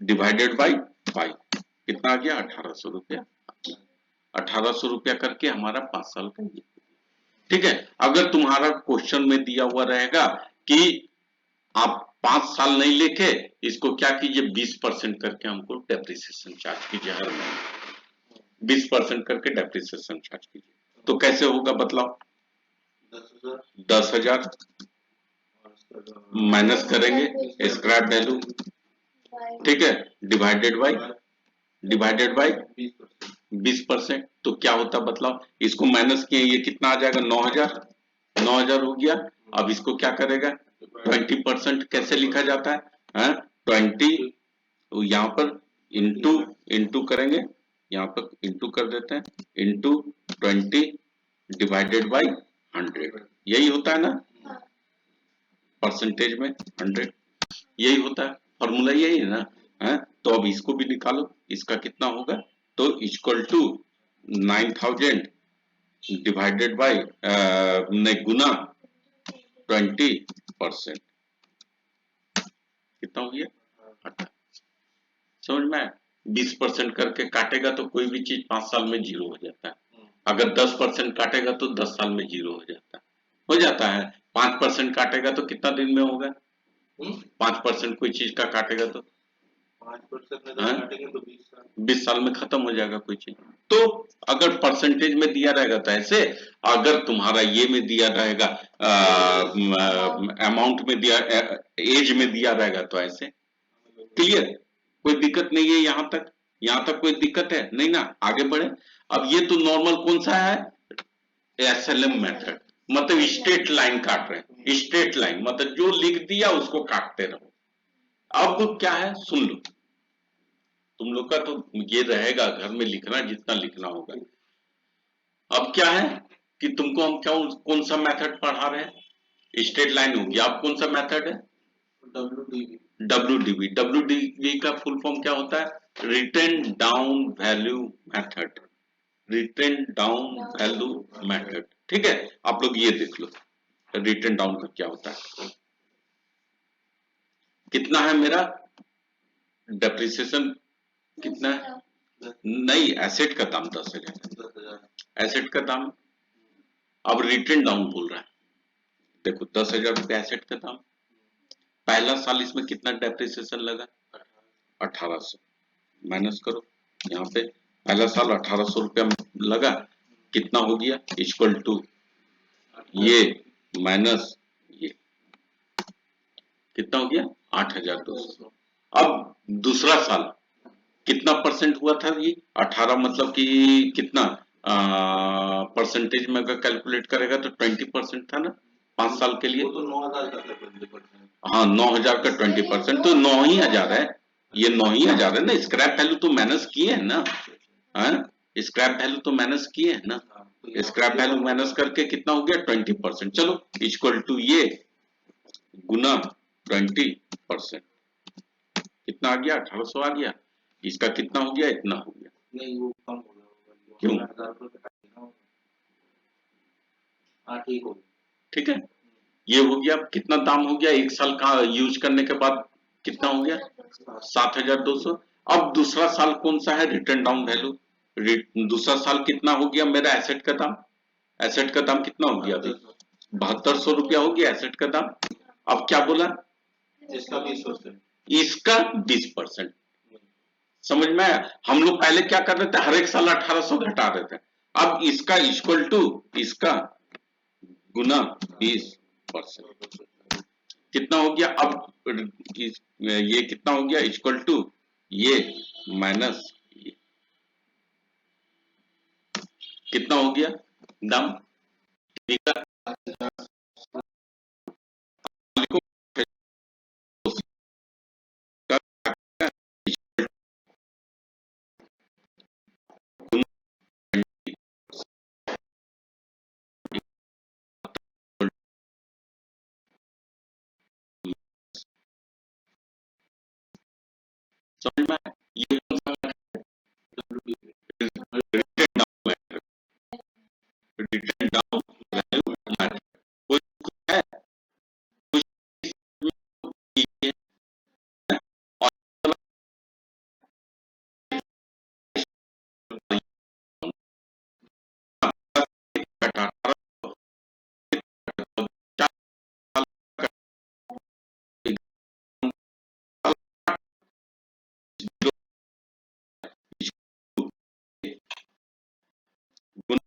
डिवाइडेड बाई 5, कितना आ गया 1,800 रुपया। 1,800 रुपया करके हमारा 5 साल का ये, ठीक है। अगर तुम्हारा क्वेश्चन में दिया हुआ रहेगा कि आप 5 साल नहीं लेके इसको क्या कीजिए 20% करके हमको डेप्रिसिएशन चार्ज कीजिए, हर महीने 20% करके डेप्रिसिएशन चार्ज कीजिए, तो कैसे होगा बतलाओ। 10,000 10,000 माइनस करेंगे स्क्रैप वैल्यू, ठीक है, डिवाइडेड बाई 20%, तो क्या होता बतलाओ। इसको माइनस किए ये कितना आ जाएगा 9,000, 9,000 हो गया। अब इसको क्या करेगा 20% कैसे लिखा जाता है, 20 यहाँ पर इंटू इंटू करेंगे, यहाँ पर इंटू कर देते हैं, इंटू 20 डिवाइडेड बाई 100, यही होता है ना परसेंटेज में 100, यही होता है फॉर्मूला, यही है ना है। तो अब इसको भी निकालो, इसका कितना होगा, तो इक्वल टू 9,000 डिवाइडेड बाई गुना 20%, कितना हो गया 18, समझ में आया। 20% करके काटेगा तो कोई भी चीज 5 साल में जीरो हो जाता है, अगर 10% काटेगा तो 10 साल में जीरो हो जाता है। 5% काटेगा तो कितना दिन में होगा, 5% कोई चीज का काटेगा तो 5% में हाँ? काटेंगे तो 20 साल 20 साल में खत्म हो जाएगा कोई चीज। तो अगर परसेंटेज में दिया रहेगा तो ऐसे, अगर तुम्हारा ये में दिया रहेगा अमाउंट में दिया, एज में दिया रहेगा तो ऐसे। क्लियर, कोई दिक्कत नहीं है यहाँ तक, यहाँ तक कोई दिक्कत है नहीं ना, आगे बढ़े। अब ये तो नॉर्मल कौन सा है, एसएलएम मेथड, मतलब स्ट्रेट लाइन काट रहे हैं, स्ट्रेट लाइन मतलब जो लिख दिया उसको काटते रहो। अब क्या है सुन लो, तुम लोग का तो ये रहेगा घर में लिखना जितना लिखना होगा। अब क्या है कि तुमको हम क्या कौन सा मेथड पढ़ा रहे हैं, स्ट्रेट लाइन हो गया, अब कौन सा मेथड है WDV डब्ल्यूडीवी। डब्ल्यूडीवी का फुल फॉर्म क्या होता है, written down value method, written down value method, ठीक है। आप लोग ये देख लो रिटन डाउन का क्या होता है। कितना है मेरा डेप्रिसिएशन, कितना है, नहीं एसेट का दाम 10,000, 10,000 एसेट का दाम। अब रिटर्न डाउन बोल रहा है, देखो 10,000 रुपये एसेट का दाम, पहला साल इसमें कितना डेप्रिसिएशन लगा 1,800, माइनस करो यहाँ पे, पहला साल 1,800 रुपया लगा, कितना हो गया इक्वल टू ये माइनस ये, कितना हो गया 8,200। अब दूसरा साल कितना परसेंट हुआ था ये 18, मतलब कि कितना परसेंटेज में अगर कैलकुलेट करेगा तो 20% था ना 5 साल के लिए। वो तो 9,000 का था 20%। हाँ 9,000 का 20%, तो 9,000 है, ये 9,000 है ना, स्क्रैप वैल्यू तो माइनस किए है ना, स्क्रैप वैल्यू तो माइनस किए है ना, स्क्रैप वैल्यू माइनस करके कितना हो गया 20%, चलो इक्वल टू ये गुना 20%, कितना आ गया 1,800 आ गया, इसका कितना हो गया इतना हो गया, नहीं वो कम हो गया होगा, क्यों 8,000 रुपये का काटेगा वो। हाँ ठीक हो गया। ठीक है, ये हो गया, कितना दाम हो गया एक साल का यूज करने के बाद, कितना हो गया 7,200। अब दूसरा साल कौन सा है रिटर्न डाउन वैल्यू, दूसरा साल कितना हो गया मेरा एसेट का दाम, एसेट का दाम कितना हो गया अभी 7,200 रुपया हो गया एसेट का दाम। अब क्या बोला, इसका 20%। इसका 20%, समझ में आया। हम लोग पहले क्या कर रहे थे, हर एक साल 1,800 घटा रहे थे, अब इसका इक्वल टू इसका गुना 20%, कितना हो गया, अब ये कितना हो गया इक्वल टू ये माइनस ये, कितना हो गया दाम, समझ में आया? ये कौन सा written down value method. कुछ है कुछ कीजिए और घटाता रहो, चार का जो गुण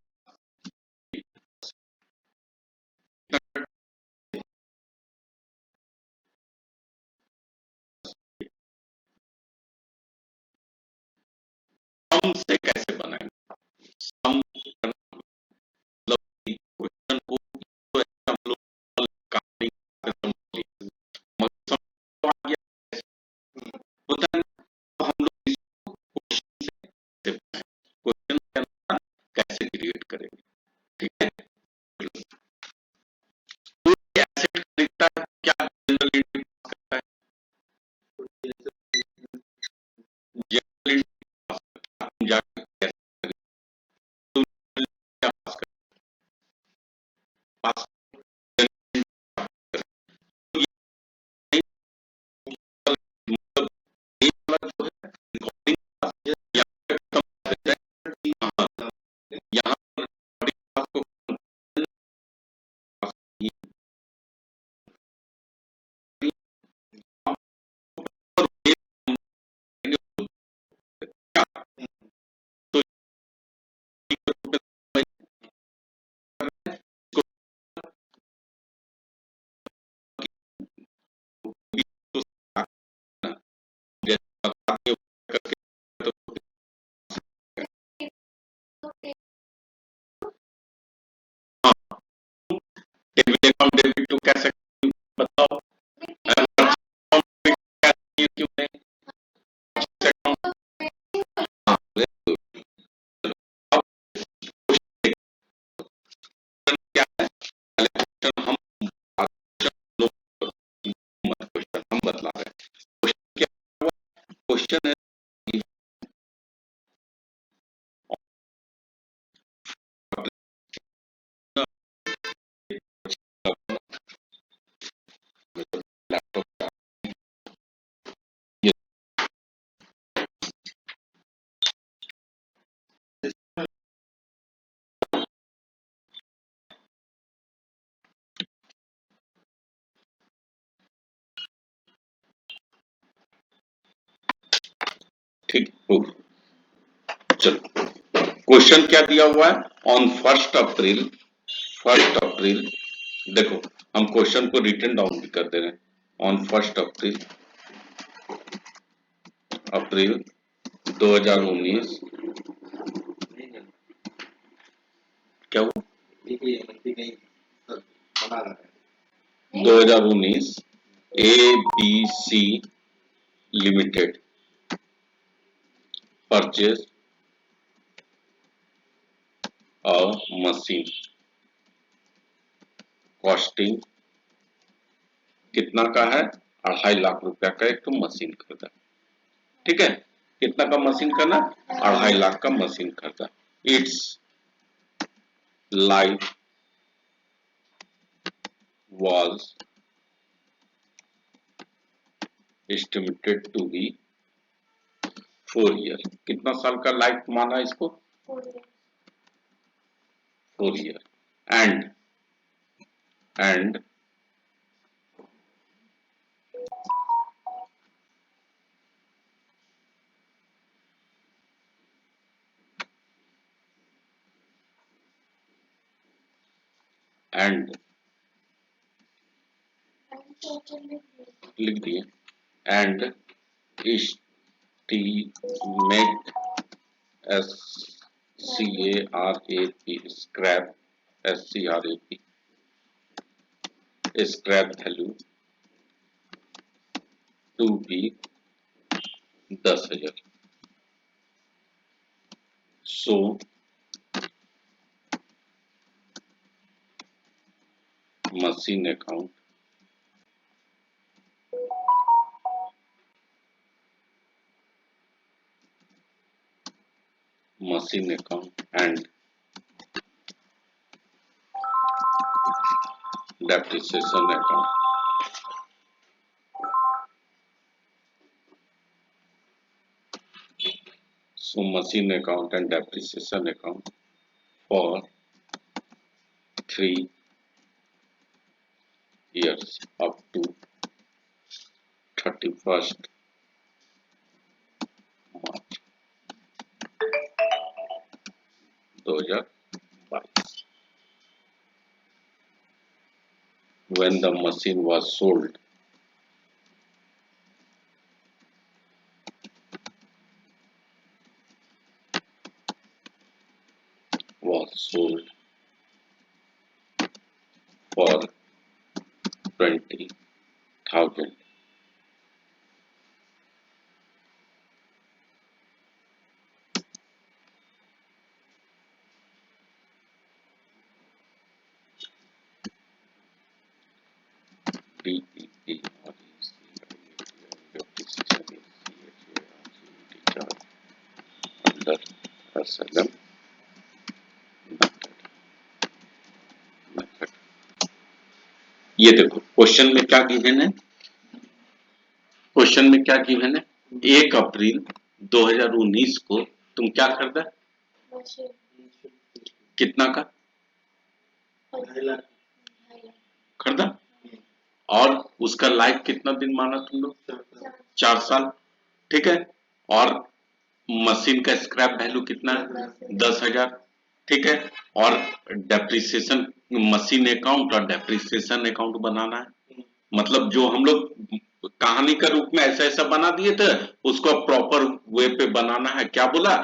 सम से कैसे बनाएंगे, सम करना मतलब क्वेश्चन को तो ऐसा हम लोग कहानी मगर सम तो आ गया होता है ना, तो हम लोग इसको क्वेश्चन से क्वेश्चन के अनुसार कैसे क्रिएट करेंगे, ठीक है। कोई एसेट खरीदता है क्या जनरल एंट्री पास करता है, जनरल एंट्री पास करता है, हम जाके कैसे करें, तो क्या पास कर पास जनरल एंट्री तो ये नहीं मतलब ये वाला जो है रिकॉर्डिंग पास यहाँ पे कम कर देता है कि हाँ यहाँ पर रिकॉर्डिंग पास को पास ये और ये क्या तो इसको तो जैसे बताते करके तो हाँ डेबिट अकाउंट डेबिट टू कैसे बताओ अकाउंट क्या चाहिए क्यों नहीं अकाउंट हाँ अब क्वेश्चन क्या है पहले क्वेश्चन हम क्वेश्चन हम बतला रहे हैं क्वेश्चन क्या हुआ क्वेश्चन है लैपटॉप ठीक हो चलो क्वेश्चन क्या दिया हुआ है ऑन 1 अप्रैल देखो हम क्वेश्चन को रिटन डाउन भी कर दे रहे हैं ऑन 1 अप्रैल 2019 क्या हुआ 2019 ABC limited purchase a machine costing कितना का है 2.5 लाख रुपया का एक तो मशीन खरीदा ठीक है कितना का मशीन खरीदा 2.5 लाख का मशीन खरीदा it's life was estimated to be 4 year कितना साल का लाइफ माना इसको 4 year and and and लिख दिए and estimate SCRAP scrap value to be 10,000 so machine account and depreciation account. So machine account and depreciation account for 3 years up to 31st March 2022. When the machine was sold, for 20,000. DEP under SLM method. ये देखो question में क्या given है, question में क्या given है, 1 अप्रैल 2019 को तुम क्या खरीदा, मशीन कितना का 2.5 लाख खरीदा, और उसका लाइफ कितना दिन माना तुम लोग, 4 साल, ठीक है, और मशीन का स्क्रैप वैल्यू कितना है 10,000, ठीक है, और डेप्रिसिएशन मशीन अकाउंट और डेप्रिसिएशन अकाउंट बनाना है, मतलब जो हम लोग कहानी का रूप में ऐसा ऐसा बना दिए थे उसको प्रॉपर वे पे बनाना है। क्या बोला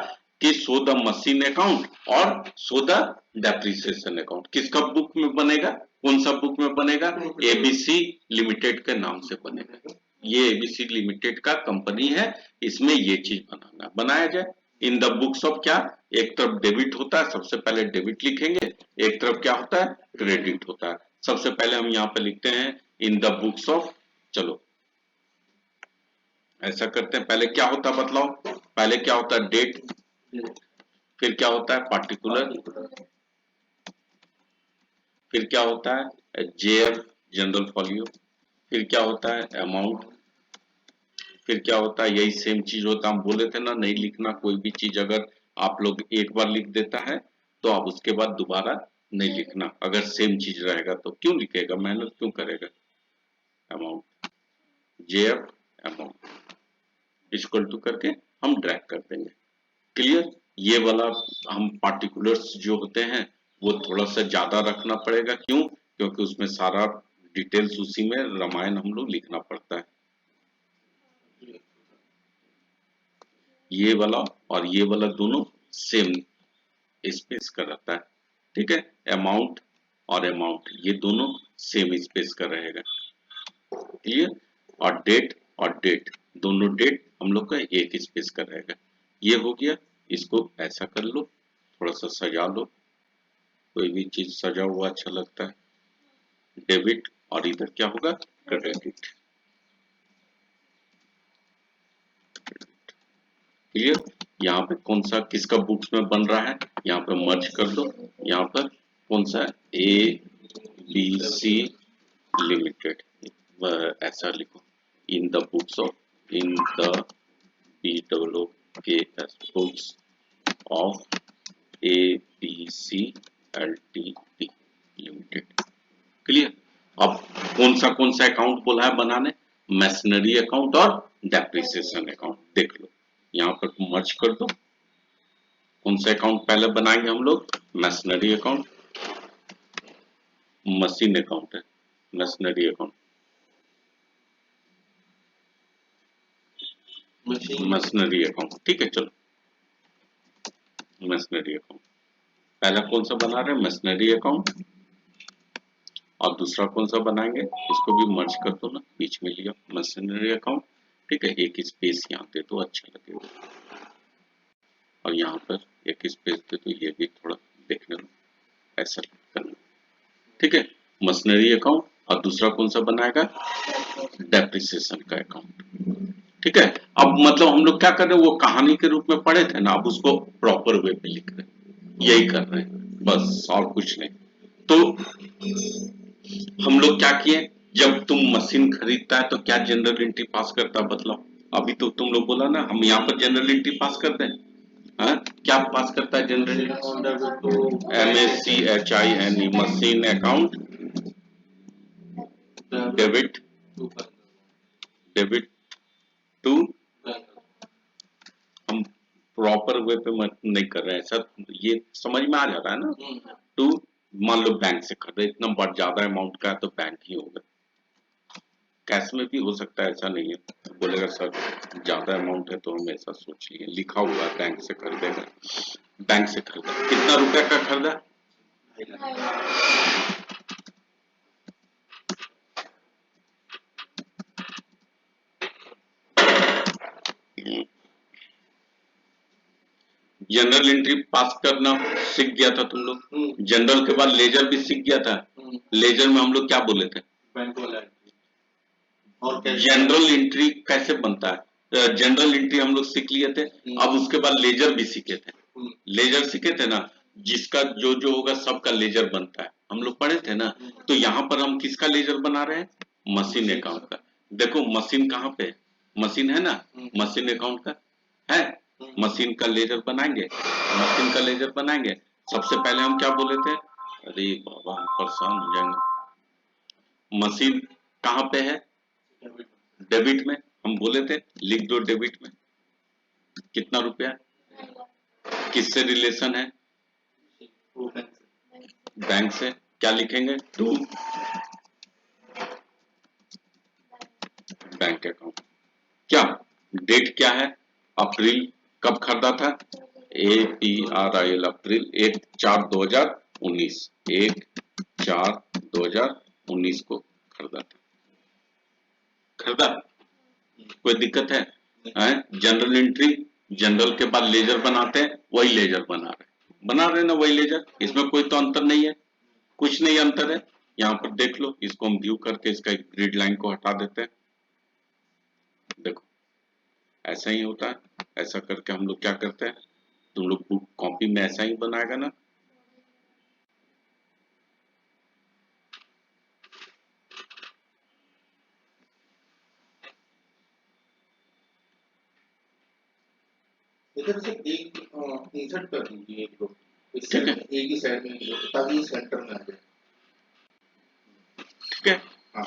कि शो द मशीन अकाउंट और शो द डेप्रिसिएशन अकाउंट, किसका बुक में बनेगा, कौन सा बुक में बनेगा, एबीसी लिमिटेड के नाम से बनेगा, ये एबीसी लिमिटेड का कंपनी है, इसमें ये चीज बनाना, बनाया जाए इन द बुक्स ऑफ, क्या एक तरफ डेबिट होता है, सबसे पहले डेबिट लिखेंगे, एक तरफ क्या होता है क्रेडिट होता है, सबसे पहले हम यहाँ पे लिखते हैं इन द बुक्स ऑफ, चलो ऐसा करते हैं, पहले क्या होता है बतलाओ, पहले क्या होता है डेट, फिर क्या होता है पार्टिकुलर, फिर क्या होता है जेएफ जनरल फॉलियो, फिर क्या होता है अमाउंट, फिर क्या होता है यही सेम चीज होता है, हम बोले थे ना नहीं लिखना कोई भी चीज, अगर आप लोग एक बार लिख देता है तो आप उसके बाद दोबारा नहीं लिखना, अगर सेम चीज रहेगा तो क्यों लिखेगा, मेहनत क्यों करेगा, amount JF amount equal to करके हम ड्रैग कर देंगे, क्लियर, ये वाला हम पार्टिकुलर्स जो होते हैं वो थोड़ा सा ज्यादा रखना पड़ेगा, क्यों, क्योंकि उसमें सारा डिटेल्स उसी में रामायण हम लोग लिखना पड़ता है, ये वाला और ये वाला दोनों सेम स्पेस का रहता है, ठीक है, अमाउंट और अमाउंट ये दोनों सेम स्पेस का रहेगा, क्लियर, और डेट दोनों डेट हम लोग का एक स्पेस का रहेगा, ये हो गया, इसको ऐसा कर लो, थोड़ा सा सजा लो, कोई भी चीज सजा हुआ अच्छा लगता है, डेबिट और इधर क्या होगा क्रेडिट, क्लियर, यहाँ पे कौन सा किसका बुक्स में बन रहा है, यहाँ पे मर्ज कर दो, यहाँ पर कौन सा ए बी सी लिमिटेड, ऐसा लिखो in the books of, in the BOOKS books of ABCLTD limited, clear, अब कौन सा अकाउंट बोला है बनाने, मैशनरी अकाउंट और डेप्रिसिएशन अकाउंट, देख लो यहाँ पर मर्ज कर दो, कौन सा अकाउंट पहले बनाएंगे हम लोग, मैशनरी अकाउंट, मशीन अकाउंट है मैशनरी अकाउंट, मशीनरी अकाउंट, ठीक है, चलो मशीनरी अकाउंट पहला कौन सा बना रहे हैं मशीनरी अकाउंट, और दूसरा कौन सा बनाएंगे, इसको भी मर्ज कर दो ना, बीच में लिया मशीनरी अकाउंट, ठीक है, एक स्पेस यहाँ दे दो अच्छा लगेगा, और यहाँ पर एक स्पेस दे दो, ये भी थोड़ा देखने में ऐसा करना, ठीक है, मशीनरी अकाउंट, और दूसरा कौन सा बनाएगा डेप्रिसिएशन का अकाउंट, ठीक है, अब मतलब हम लोग क्या कर रहे हैं, वो कहानी के रूप में पढ़े थे ना, अब उसको प्रॉपर वे पे लिख रहे हैं, यही कर रहे हैं बस और कुछ नहीं, तो हम लोग क्या किए, जब तुम मशीन खरीदता है तो क्या जनरल एंट्री पास करता है बतलाओ। अभी तो तुम लोग बोला ना हम यहाँ पर जनरल एंट्री पास करते हैं। हाँ? क्या पास करता है general entry? MACHINE machine account debit debit to, हम प्रॉपर वे पे मत नहीं कर रहे हैं सर, ये समझ में आ जाता है ना। टू, मान लो बैंक से खरीदे, इतना बड़ा ज्यादा अमाउंट का है तो बैंक ही होगा, कैश में भी हो सकता है, ऐसा नहीं है। बोलेगा सर ज्यादा अमाउंट है तो हम ऐसा सोचिए, लिखा हुआ है बैंक से खरीदेगा, बैंक से खरीदा, कितना रुपया का खरीदा? जनरल एंट्री पास करना सीख गया था तुम लोग। जनरल के बाद लेजर भी सीख गया था। लेजर में हम लोग क्या बोले थे? बैंक वाला और जनरल एंट्री कैसे बनता है, जनरल एंट्री हम लोग सीख लिए थे। अब उसके बाद लेजर भी सीखे थे। लेजर सीखे थे ना, जिसका जो जो होगा सबका लेजर बनता है, हम लोग पढ़े थे ना। तो यहाँ पर हम किसका लेजर बना रहे हैं? मशीन अकाउंट का। देखो मशीन कहाँ पे है? मशीन है ना, मशीन अकाउंट का है, मशीन का लेजर बनाएंगे, मशीन का लेजर बनाएंगे। सबसे पहले हम क्या बोले थे? अरे बाबा हम परेशान हो जाएंगे। मशीन कहाँ पे है? डेबिट में। हम बोले थे लिख दो डेबिट में कितना रुपया, किससे रिलेशन है? बैंक से। क्या लिखेंगे? To bank account. क्या डेट क्या है? अप्रैल। कब खरीदा था? APRIL अप्रैल 1/4/2019, 1/4/2019 को खरीदा था। खरीदा, कोई दिक्कत है? जनरल एंट्री, जनरल के बाद लेजर बनाते हैं, वही लेजर बना रहे ना, वही लेजर, इसमें कोई तो अंतर नहीं है, कुछ नहीं अंतर है। यहाँ पर देख लो, इसको हम व्यू करके इसका ग्रिड लाइन को हटा देते हैं। देखो ऐसा ही होता है, ऐसा करके हम लोग क्या करते हैं, तुम लोग बुक कॉपी में ऐसा ही बनाएगा ना। इधर से एक इंसर्ट कर दीजिए एक लोग, ठीक है, एक ही साइड में ताकि सेंटर में आ जाए। ठीक है, हाँ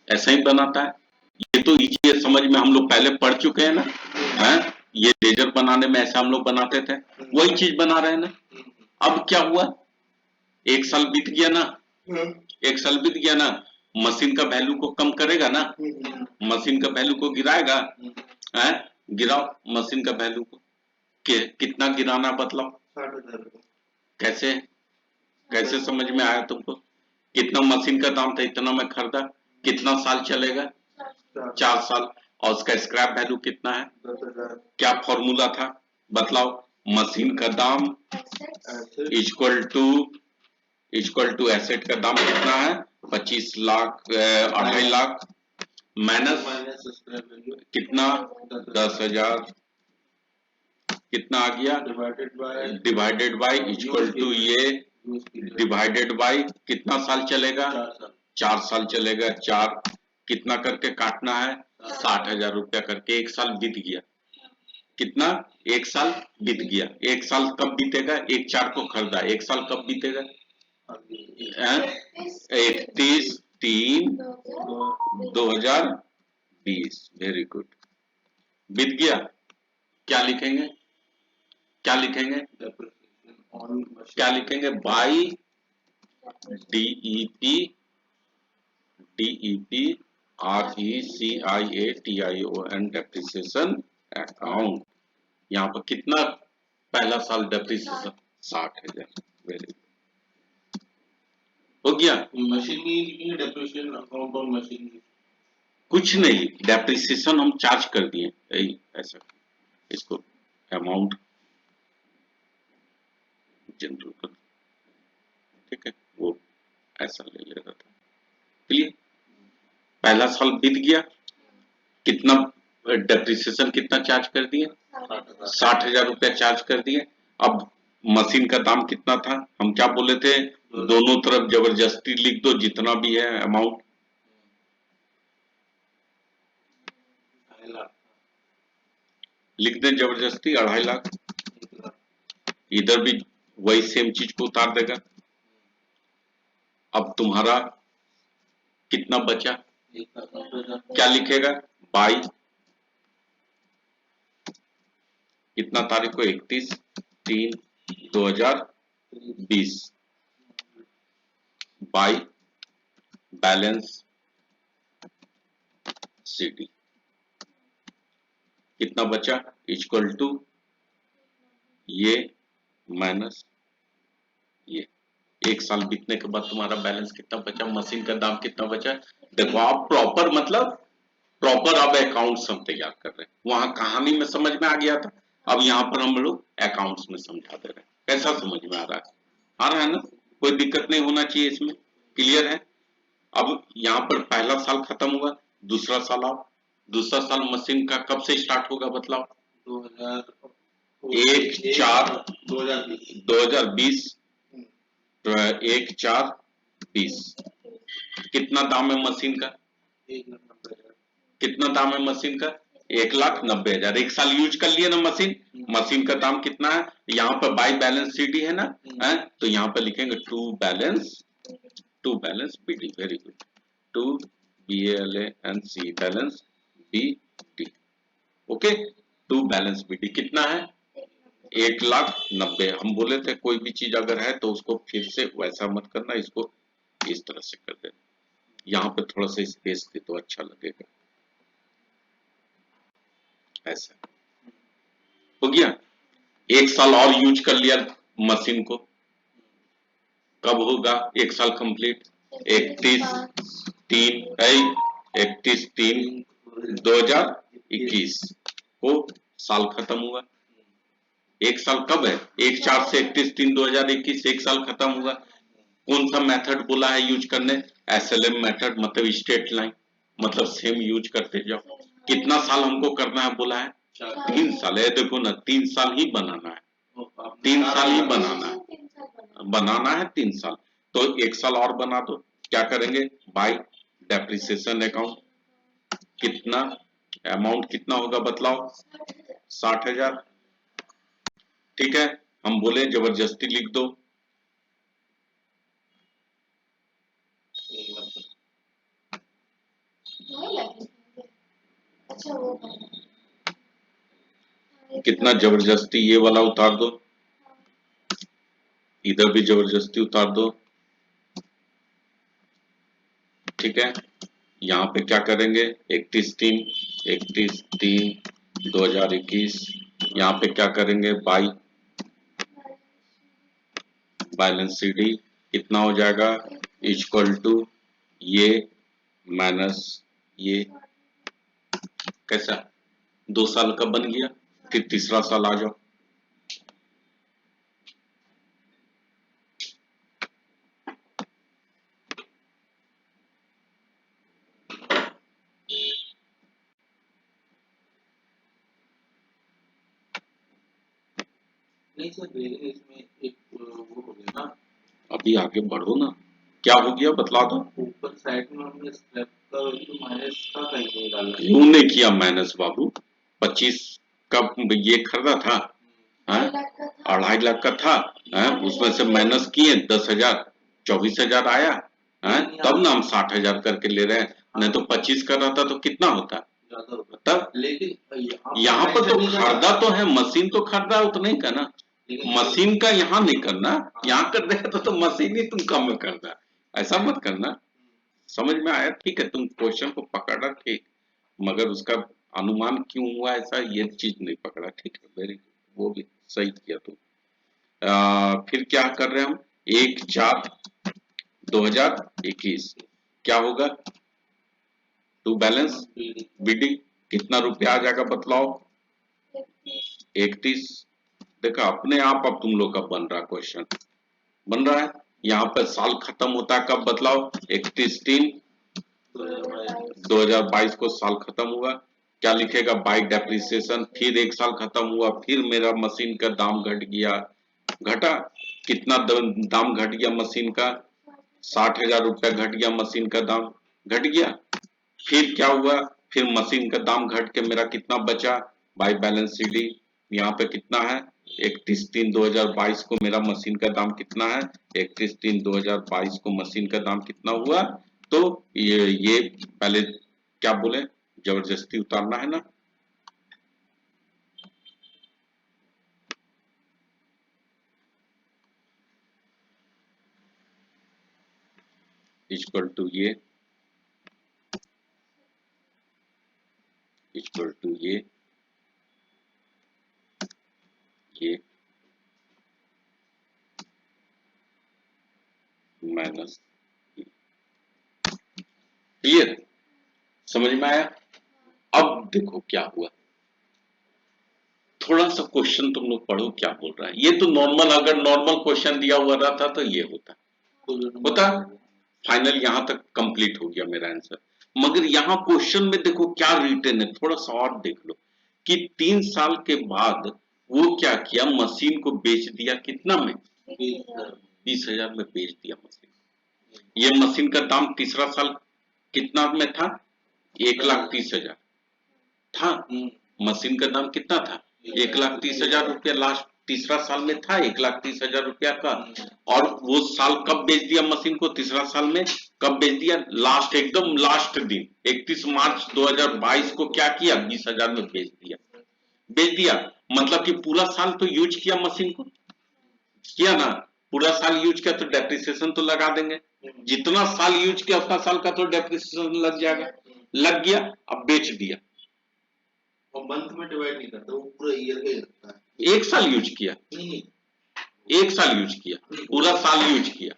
ऐसा ही बनाता है। ये तो इजी है, समझ में हम लोग पहले पढ़ चुके हैं ना। हैं? ये लेजर बनाने में ऐसा हम लोग बनाते थे, वही चीज बना रहे हैं ना। अब क्या हुआ, एक साल बीत गया ना, एक साल बीत गया ना, मशीन का वैल्यू को कम करेगा ना, मशीन का वैल्यू को गिराएगा। हैं? गिराओ मशीन का वैल्यू को, कितना गिराना बतलाओ। 60,000। कैसे, कैसे समझ में आया तुमको? कितना मशीन का दाम था, इतना में खरीदा, कितना साल चलेगा? 4 साल। और उसका स्क्रैप वैल्यू कितना है? 10,000। क्या फॉर्मूला था बतलाओ? मशीन का दाम इक्वल टू एसेट का दाम कितना है? 25 लाख, 2.5 लाख माइनस कितना? 10,000। कितना आ गया? डिवाइडेड बाय इक्वल टू ये डिवाइडेड बाय कितना साल चलेगा? 4 साल चलेगा। 4 कितना करके काटना है? 60,000 रुपया करके। 1 साल बीत गया। कितना? 1 साल बीत गया। 1 साल कब बीतेगा? 1/4 को खरीदा, 1 साल कब बीतेगा? 31/3/2020। वेरी गुड, बीत गया। क्या लिखेंगे? क्या लिखेंगे? क्या लिखेंगे? By DEP RECIATION depreciation account. यहाँ पर कितना पहला साल डेप्रिसिएशन? 60,000। वेरी गुड, हो गया। मशीन डेप्रिसिएशन अकाउंट और मशीन कुछ नहीं, डेप्रिसिएशन हम चार्ज कर दिए, यही ऐसा। इसको अमाउंट जनरल कर, ठीक है, वो ऐसा ले ले रहा था। क्लियर? पहला साल बीत गया, कितना डेप्रिसिएशन कितना चार्ज कर दिए? 60,000 रुपया चार्ज कर दिए। अब मशीन का दाम कितना था? हम क्या बोले थे? दोनों तरफ जबरदस्ती लिख दो जितना भी है अमाउंट। 2.5 लाख, लिख दे जबरदस्ती 2.5 लाख। 1 लाख, इधर भी वही सेम चीज को उतार देगा। अब तुम्हारा कितना बचा? 1,90,000, क्या लिखेगा? बाई कितना तारीख को? 31/3/2020 बाई बैलेंस सीडी कितना बचा? इक्वल टू ये माइनस ये। एक साल बीतने के बाद तुम्हारा बैलेंस कितना बचा? मशीन का दाम कितना बचा? देखो आप प्रॉपर मतलब प्रॉपर अब अकाउंट्स हम तैयार कर रहे हैं। वहां कहानी में समझ में आ गया था, अब यहाँ पर हम लोग अकाउंट्स में समझा दे रहे हैं। कैसा समझ में आ रहा है? आ रहा है ना? कोई दिक्कत नहीं होना चाहिए इसमें। क्लियर है? अब यहाँ पर पहला साल खत्म हुआ, दूसरा साल आओ। दूसरा साल मशीन का कब से स्टार्ट होगा बतलाओ? 1/4/2020, 2020 1/4/20। कितना दाम है मशीन का? 1,90,000, कितना दाम है मशीन का? 1,90,000। एक साल यूज कर लिए ना मशीन। मशीन का दाम कितना है? यहाँ पर बाई बैलेंस सीडी है ना, है? तो यहाँ पर लिखेंगे to balance BD. Very good. To BALANC balance BD। Okay, to balance BD कितना है? 1,90,000। हम बोले थे कोई भी चीज अगर है तो उसको फिर से वैसा मत करना, इसको इस तरह से कर देना। यहाँ पे थोड़ा सा स्पेस दे तो अच्छा लगेगा। ऐसा हो गया। एक साल और यूज कर लिया मशीन को, कब होगा एक साल कंप्लीट? 31/3/2021 को साल खत्म हुआ। एक साल कब है? 1/4 से 31/3/2021 एक साल खत्म हुआ। कौन सा मेथड बोला है यूज करने? SLM मेथड, मतलब स्ट्रेट लाइन, मतलब सेम यूज करते जाओ। कितना साल हमको करना है बोला है? 3 साल है। देखो ना 3 साल ही बनाना है, 3 साल ही बनाना है 3 साल। तो एक साल और बना दो। क्या करेंगे? Bye depreciation account. कितना अमाउंट कितना होगा बतलाओ? 60,000। ठीक है, हम बोले जबरदस्ती लिख दो। 1,00,000, अच्छा वो कितना जबरदस्ती ये वाला उतार दो, इधर भी जबरदस्ती उतार दो। ठीक है, यहाँ पे क्या करेंगे? 31/3/2021। यहाँ पे क्या करेंगे? बाई बैलेंस सीडी कितना हो जाएगा? इक्वल टू ये माइनस ये। कैसा? 2 साल का बन गया। फिर तीसरा साल आ जाओ। नहीं सर मेरे इसमें एक वो हो गया ना, अभी आगे बढ़ो ना। क्या हो गया बतला दो। ऊपर साइड में हमने स्क्रैप का तो माइनस का कहीं नहीं डाला। क्यों नहीं किया माइनस बाबू? 25 का ये खरीदा था, 2.5 लाख का था, उसमें से माइनस किए 10,000, 24,000 आया, तब ना हम 60,000 करके ले रहे हैं। नहीं तो 25 कर रहा था तो कितना होता? ज्यादा होगा। तब लेकिन यहाँ पर तो खरीदा तो है, मशीन तो खरीदा उतना ही का ना। मशीन का यहाँ नहीं करना, यहाँ कर देगा तो मशीन ही तुम कम में करना। ऐसा मत करना। समझ में आया? ठीक है, तुम क्वेश्चन को पकड़ा ठीक, मगर उसका अनुमान क्यों हुआ ऐसा ये चीज नहीं पकड़ा। ठीक है, वेरी गुड, वो भी सही किया तुम। फिर क्या कर रहे हैं हम? 1/4/2021 क्या होगा? टू बैलेंस बीडी कितना रुपया आ जाएगा बतलाओ? 31। देखा अपने आप अब तुम लोग का बन रहा क्वेश्चन, बन रहा है। यहाँ पर साल खत्म होता है कब बतलाओ? 31/3/2022 को साल खत्म हुआ। क्या लिखेगा? By depreciation. फिर एक साल खत्म हुआ, फिर मेरा मशीन का दाम घट गया, घटा कितना दाम घट गया मशीन का, 60,000 रुपया घट गया मशीन का दाम, घट गया। फिर क्या हुआ, फिर मशीन का दाम घट के मेरा कितना बचा, बाय बैलेंस शीट यहाँ पे कितना है, 31/3/2022 को मेरा मशीन का दाम कितना है, 31/3/2022 को मशीन का दाम कितना हुआ। तो ये पहले क्या बोले, जबरदस्ती उतारना है ना, इक्वल टू ये इक्वल टू ये माइनस, क्लियर, समझ में आया। अब देखो क्या हुआ, थोड़ा सा क्वेश्चन तुम लोग पढ़ो क्या बोल रहा है। ये तो नॉर्मल, अगर नॉर्मल क्वेश्चन दिया हुआ रहता तो ये होता फाइनल, यहां तक कंप्लीट हो गया मेरा आंसर। मगर यहाँ क्वेश्चन में देखो क्या रिटर्न है, थोड़ा सा और देख लो कि 3 साल के बाद वो क्या किया, मशीन को बेच दिया कितना में, 20,000 में बेच दिया मशीन। ये मशीन का दाम तीसरा साल कितना में था, 1,30,000 था। मशीन का दाम कितना था, 1,30,000 रुपया लास्ट तीसरा साल में था, 1,30,000 रुपया का। और वो साल कब बेच दिया मशीन को, तीसरा साल में कब बेच दिया, लास्ट एकदम लास्ट दिन 31 मार्च 2022 को क्या किया, 20,000 में बेच दिया। मतलब कि पूरा साल तो यूज किया मशीन को, किया ना, पूरा साल यूज किया तो डेप्रिसिएशन तो लगा देंगे, जितना साल यूज किया उतना साल का तो डेप्रिसिएशन लग जाएगा, लग गया, अब बेच दिया। और मंथ में डिवाइड नहीं करता, वो पूरा ईयर का ही रखता है। एक साल यूज किया, एक साल यूज किया, पूरा साल यूज किया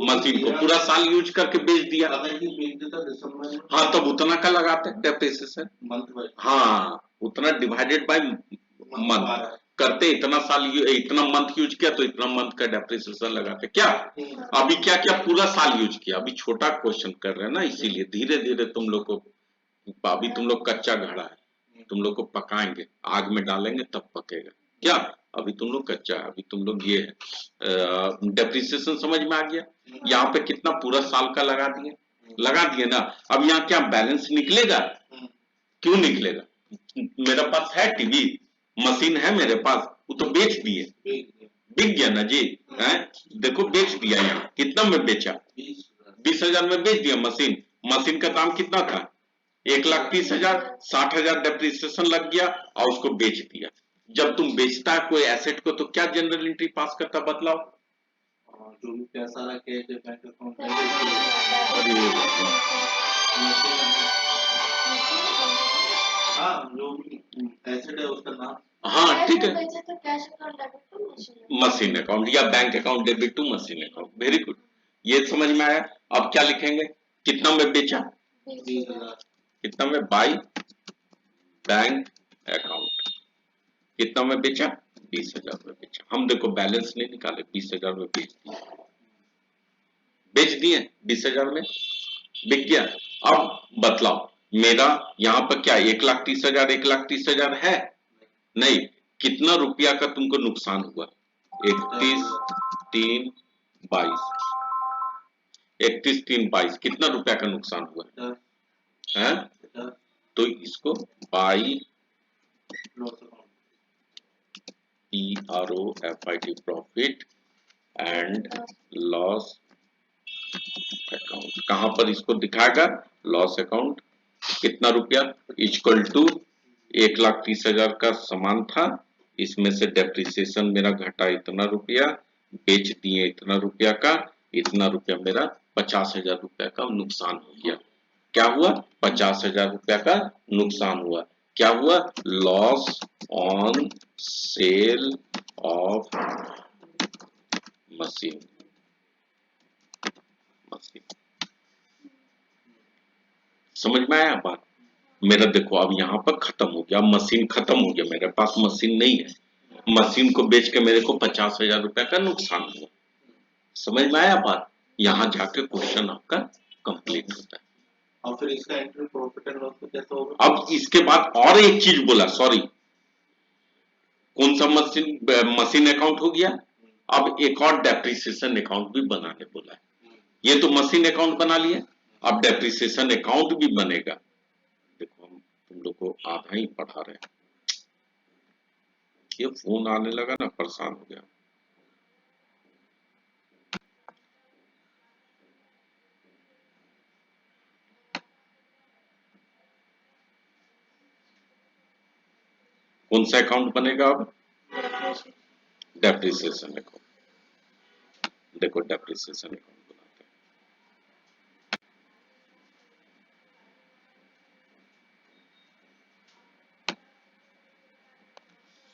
मशीन को, पूरा साल यूज करके बेच दिया। अगर ये बेच देता दिसंबर में, हाँ तब उतना का लगाते डेप्रिसिएशन, मंथ बाय, हाँ उतना डिवाइडेड बाय मंथ करते, इतना साल इतना मंथ यूज किया तो इतना मंथ का डेप्रिसिएशन लगाते। क्या अभी क्या क्या पूरा साल यूज किया, अभी छोटा क्वेश्चन कर रहे हैं ना, इसीलिए धीरे धीरे तुम लोग को, अभी तुम लोग कच्चा घड़ा है, तुम लोग को पकाएंगे, आग में डालेंगे तब पकेगा। क्या अभी तुम लोग कच्चा है, अभी तुम लोग ये है डेप्रिसिएशन समझ में आ गया। यहाँ पे कितना पूरा साल का लगा दिए ना। अब यहाँ क्या बैलेंस निकलेगा, क्यों निकलेगा, मेरे पास है टीवी, मशीन है मेरे पास, वो तो बेच दिए, बिक गया ना जी, है देखो बेच दिया। यहाँ कितना में बेचा, 20,000 में बेच दिया मशीन। मशीन का दाम कितना था, 1,30,000, 60,000 डेप्रिसिएशन लग गया और उसको बेच दिया। जब तुम बेचता है कोई एसेट को तो क्या जनरल एंट्री पास करता, बतलाओ, जो भी पैसा रखे बैंक अकाउंट हाँ, जो भी एसेट है उसका नाम, हाँ ठीक है, तो cash account debit to machine account या bank account debit to machine account, very good, ये समझ में आया। अब क्या लिखेंगे, कितना में बेचा, 20,000, कितना में, बाई बैंक अकाउंट, कितना में बेचा, 20,000 में बेचा। हम देखो बैलेंस नहीं निकाले, 20,000 में बेच दिए 20,000 में, बिक गया। अब बतलाओ मेरा यहाँ पर क्या 1,30,000 1,30,000 है, नहीं, कितना रुपया का तुमको नुकसान हुआ, 31/3/22 कितना रुपया का नुकसान हुआ है, तो इसको by PROFIT profit and loss account, कहां पर इसको दिखाएगा, लॉस अकाउंट, कितना रुपया, इक्वल टू 1,30,000 का सामान था, इसमें से डेप्रिसिएशन मेरा घटा इतना रुपया, बेच दिए इतना रुपया का, इतना रुपया मेरा 50,000 रुपया का नुकसान हो गया। क्या हुआ, 50,000 रुपया का नुकसान हुआ। क्या हुआ, loss on sale of machine, समझ में आया बात मेरा। देखो अब यहाँ पर खत्म हो गया, मशीन खत्म हो गया, मेरे पास मशीन नहीं है, मशीन को बेच के मेरे को 50,000 रुपया का नुकसान हुआ, समझ में आया बात। यहाँ जाके क्वेश्चन आपका कंप्लीट होता है। और फिर इसका एंट्री प्रॉफिट एंड लॉस को कैसे होगा। अब इसके बाद और एक चीज बोला, सॉरी, कौन सा मशीन अकाउंट हो गया, अब एक और डेप्रिसिएशन अकाउंट भी बनाने बोला है। ये तो मशीन अकाउंट बना लिए, अब डेप्रिसिएशन अकाउंट भी बनेगा। देखो हम तुम लोग को आधा ही पढ़ा रहे हैं, ये फोन आने लगा ना, परेशान हो गया। कौन सा अकाउंट बनेगा अब? Depreciation account. देखो डेप्रिसिएशन अकाउंट बनाते हैं।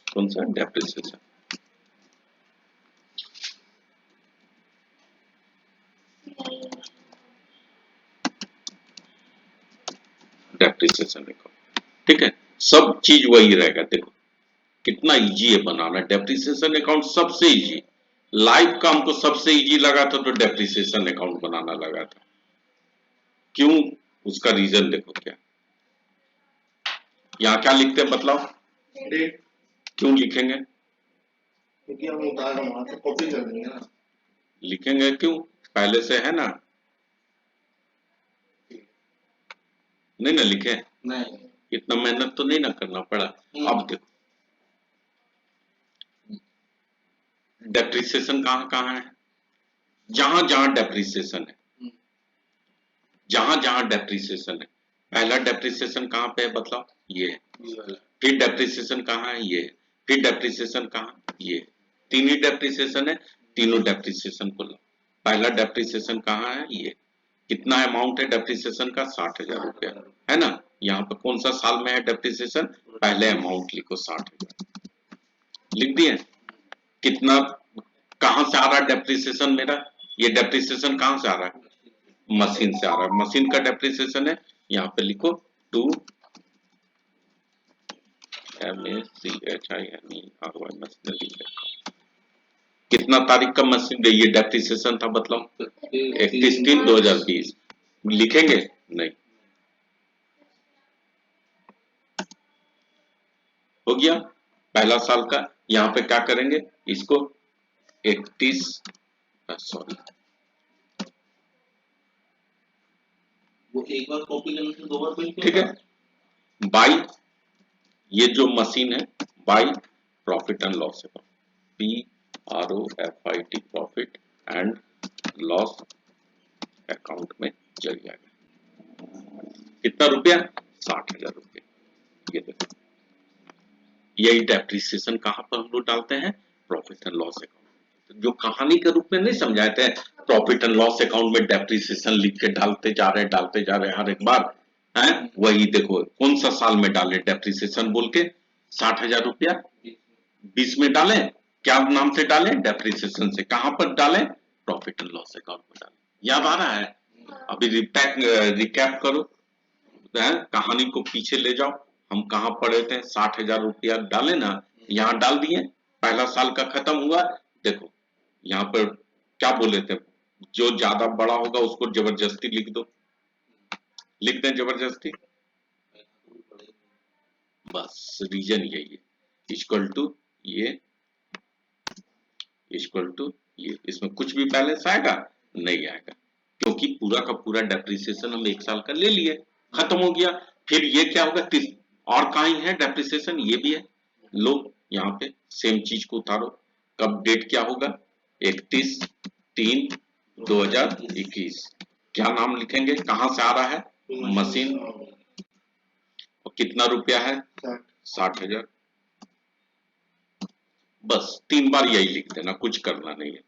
कौन सा? डेप्रिसिएशन। डेप्रिसिएशन अकाउंट, ठीक है, सब चीज वही रहेगा। देखो कितना इजी है बनाना डेप्रिसिएशन अकाउंट, सबसे इजी। लाइव का हमको सबसे इजी लगा था तो डेप्रिसिएशन अकाउंट बनाना लगा था। क्यों? उसका रीजन देखो क्या, यहाँ क्या लिखते हैं बतलाओ? डेट। क्यों लिखेंगे? क्योंकि हम उतार वहां से कॉपी कर देंगे ना। लिखेंगे क्यों? पहले से है ना, नहीं ना लिखे? नहीं। इतना मेहनत तो नहीं ना करना पड़ा। अब देखो डेप्रिसिएशन कहाँ कहाँ है, जहां जहां डेप्रिसिएशन है, जहां जहां डेप्रिसिएशन है। पहला डेप्रिसिएशन कहाँ पे है बतलाओ? ये है। फिर डेप्रिसिएशन कहाँ है? ये है। फिर डेप्रिसिएशन कहाँ? ये है। तीन ही डेप्रिसिएशन है, तीनों डेप्रिसिएशन को लो। पहला डेप्रिसिएशन कहाँ है? ये। कितना अमाउंट है डेप्रिसिएशन का? 60,000 रुपया, है ना। यहाँ पे कौन सा साल में है डेप्रिसिएशन? पहले अमाउंट लिखो 60,000, लिख दिए। कितना, कहाँ से आ रहा है डेप्रिसिएशन मेरा? ये डेप्रिसिएशन कहाँ से आ रहा है? मशीन से आ रहा है। मशीन का डेप्रिसिएशन है, यहाँ पे लिखो 2 MACHINERY मशीनरी। कितना तारीख का मशीन ये डेप्रिसिएशन था बतलाओ? 31/3/2020। लिखेंगे? नहीं। हो गया पहला साल का। यहाँ पे क्या करेंगे इसको 31, सॉरी वो एक बार कॉपी करने से 2 बार प्रिंट, ठीक है। बाई ये जो मशीन है, by profit and loss account, PROFIT profit and loss account में चल जाएगा। कितना रुपया? 60,000 रुपये। ये देखो यही डेप्रिसिएशन कहाँ पर हम लोग डालते हैं? Profit and loss account. जो कहानी के रूप में नहीं समझाए थे, प्रॉफिट एंड लॉस अकाउंट में डेप्रिसिएशन लिख के डालते जा रहे हर एक बार, है वही। देखो कौन सा साल में डाले डेप्रिसिएशन बोल के? 60,000 रुपया 20 में डालें, क्या नाम से डालें? डेप्रिसिएशन से। कहां पर डालें? प्रॉफिट एंड लॉस अकाउंट में डालें। याद आ रहा है? अभी रिकैप करो, कहानी को पीछे ले जाओ। हम कहाँ पढ़े थे? 60,000 रुपया डाले ना, यहाँ डाल दिए। पहला साल का खत्म हुआ। देखो यहाँ पर क्या बोले थे, जो ज्यादा बड़ा होगा उसको जबरदस्ती लिख दो, लिख दें जबरदस्ती। बस रीजन यही है, इक्वल टू ये, इक्वल टू ये। इसमें कुछ भी बैलेंस आएगा? नहीं आएगा, क्योंकि पूरा का पूरा डेप्रिसिएशन हम एक साल का ले लिए, खत्म हो गया। फिर ये क्या होगा? और कहीं है डेप्रिसिएशन? ये भी है। लो यहाँ पे सेम चीज को उतारो। कब डेट क्या होगा? 31/3/2021। क्या नाम लिखेंगे? कहाँ से आ रहा है? मशीन। और कितना रुपया है? 60,000। बस 3 बार यही लिख देना, कुछ करना नहीं है,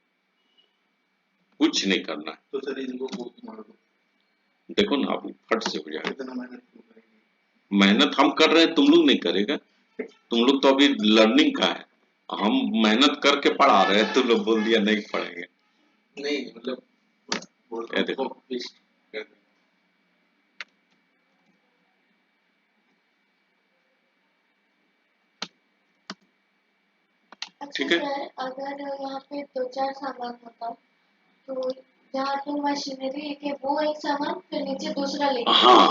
कुछ नहीं करना है। तो सर इनको मार दो, देखो ना अभी फट से हो जाएगा। इतना मेहनत क्यों करेंगे? मेहनत हम कर रहे हैं, तुम लोग नहीं करेगा। तुम लोग तो अभी लर्निंग का है, हम मेहनत करके पढ़ा रहे हैं, तुम लोग बोल दिया नहीं पढ़ेंगे। नहीं मतलब ये देखो ठीक है। सर अगर यहाँ पे 2-4 सामान होता तो जहाँ पे मशीनरी लिखे वो एक सामान, फिर नीचे दूसरा लिखे। हाँ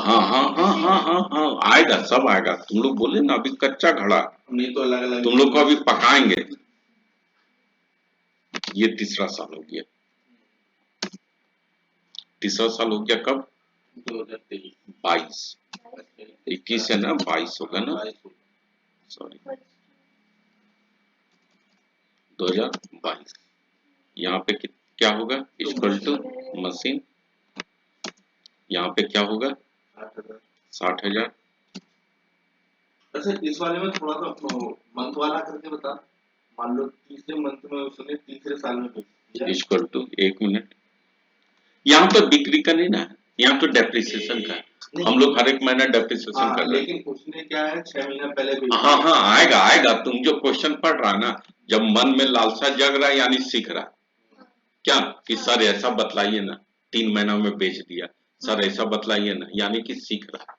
आएगा, सब आएगा। तुम लोग बोले ना अभी कच्चा घड़ा, नहीं तो अलग अलग तुम लोग को अभी पकाएंगे। ये तीसरा साल हो गया। तीसरा साल हो गया कब? 2023। 22। 21 है ना, 22 होगा ना, 22। सॉरी 2022। यहाँ पे क्या होगा? इक्वल टू मशीन, यहाँ पे क्या होगा? 60,000। 60,000। अच्छा इस वाले में थोड़ा सा मंथ वाला करके बता। मान लो तीसरे मंथ में उसने तीसरे साल में बेच दिया। इक्वल टू, 1 मिनट, यहाँ तो बिक्री का नहीं ना, यहाँ तो डेप्रिसिएशन का है। हम लोग हर एक महीना डेप्रिसिएशन कर रहे हैं। लेकिन उसने क्या है 6 महीना पहले बेच हाँ हाँ आएगा आएगा। तुम जो क्वेश्चन पढ़ रहा ना, जब मन में लालसा जग रहा है यानी सीख रहा क्या कि सर ऐसा बतलाइए ना, 3 महीना में बेच दिया, सर ऐसा बतलाइए ना, यानी कि सीख रहा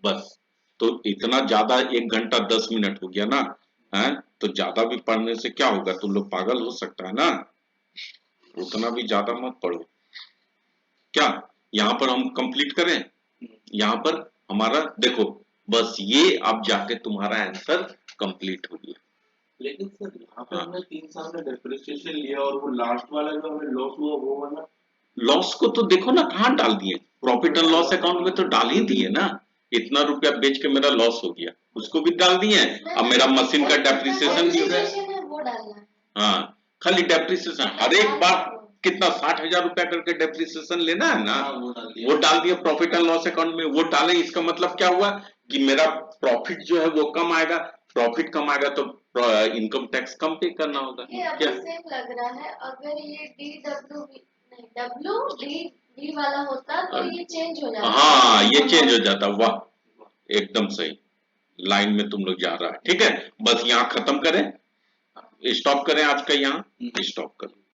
बस। तो इतना ज्यादा 1 घंटा 10 मिनट हो गया ना, है तो ज्यादा भी पढ़ने से क्या होगा? तुम लोग पागल हो सकता है ना, उतना भी ज्यादा मत पढ़ो। क्या यहाँ पर हम कंप्लीट करें? यहाँ पर हमारा देखो बस ये अब जाके तुम्हारा आंसर कंप्लीट हो गया। लेकिन सर यहाँ पे हाँ। हमने 3 साल में डेप्रिसिएशन लिया और वो लास्ट वाला जो हमें लॉस हुआ वो वाला लॉस को तो देखो ना कहाँ डाल दिए, प्रॉफिट एंड लॉस अकाउंट में तो डाल ही दिए ना। इतना रुपया बेच के मेरा लॉस हो गया, उसको भी डाल दिए। अब मेरा मशीन का डेप्रिसिएशन भी होगा। है वो डालना है। हाँ खाली डेप्रिसिएशन हर एक बार कितना 60,000 रुपया करके डेप्रिसिएशन लेना है ना, वो डाल दिया प्रॉफिट एंड लॉस अकाउंट में। वो डालें इसका मतलब क्या हुआ कि मेरा प्रॉफिट जो है वो कम आएगा, प्रॉफिट कम आएगा तो इनकम टैक्स कम पे करना होगा। ये अभी सेम लग रहा है। अगर ये DWD वाला होता तो ये चेंज हो जाता। हाँ ये चेंज हो जाता। वाह एकदम सही लाइन में तुम लोग जा रहा है। ठीक है बस यहाँ खत्म करें, स्टॉप करें आज का, यहाँ स्टॉप करें।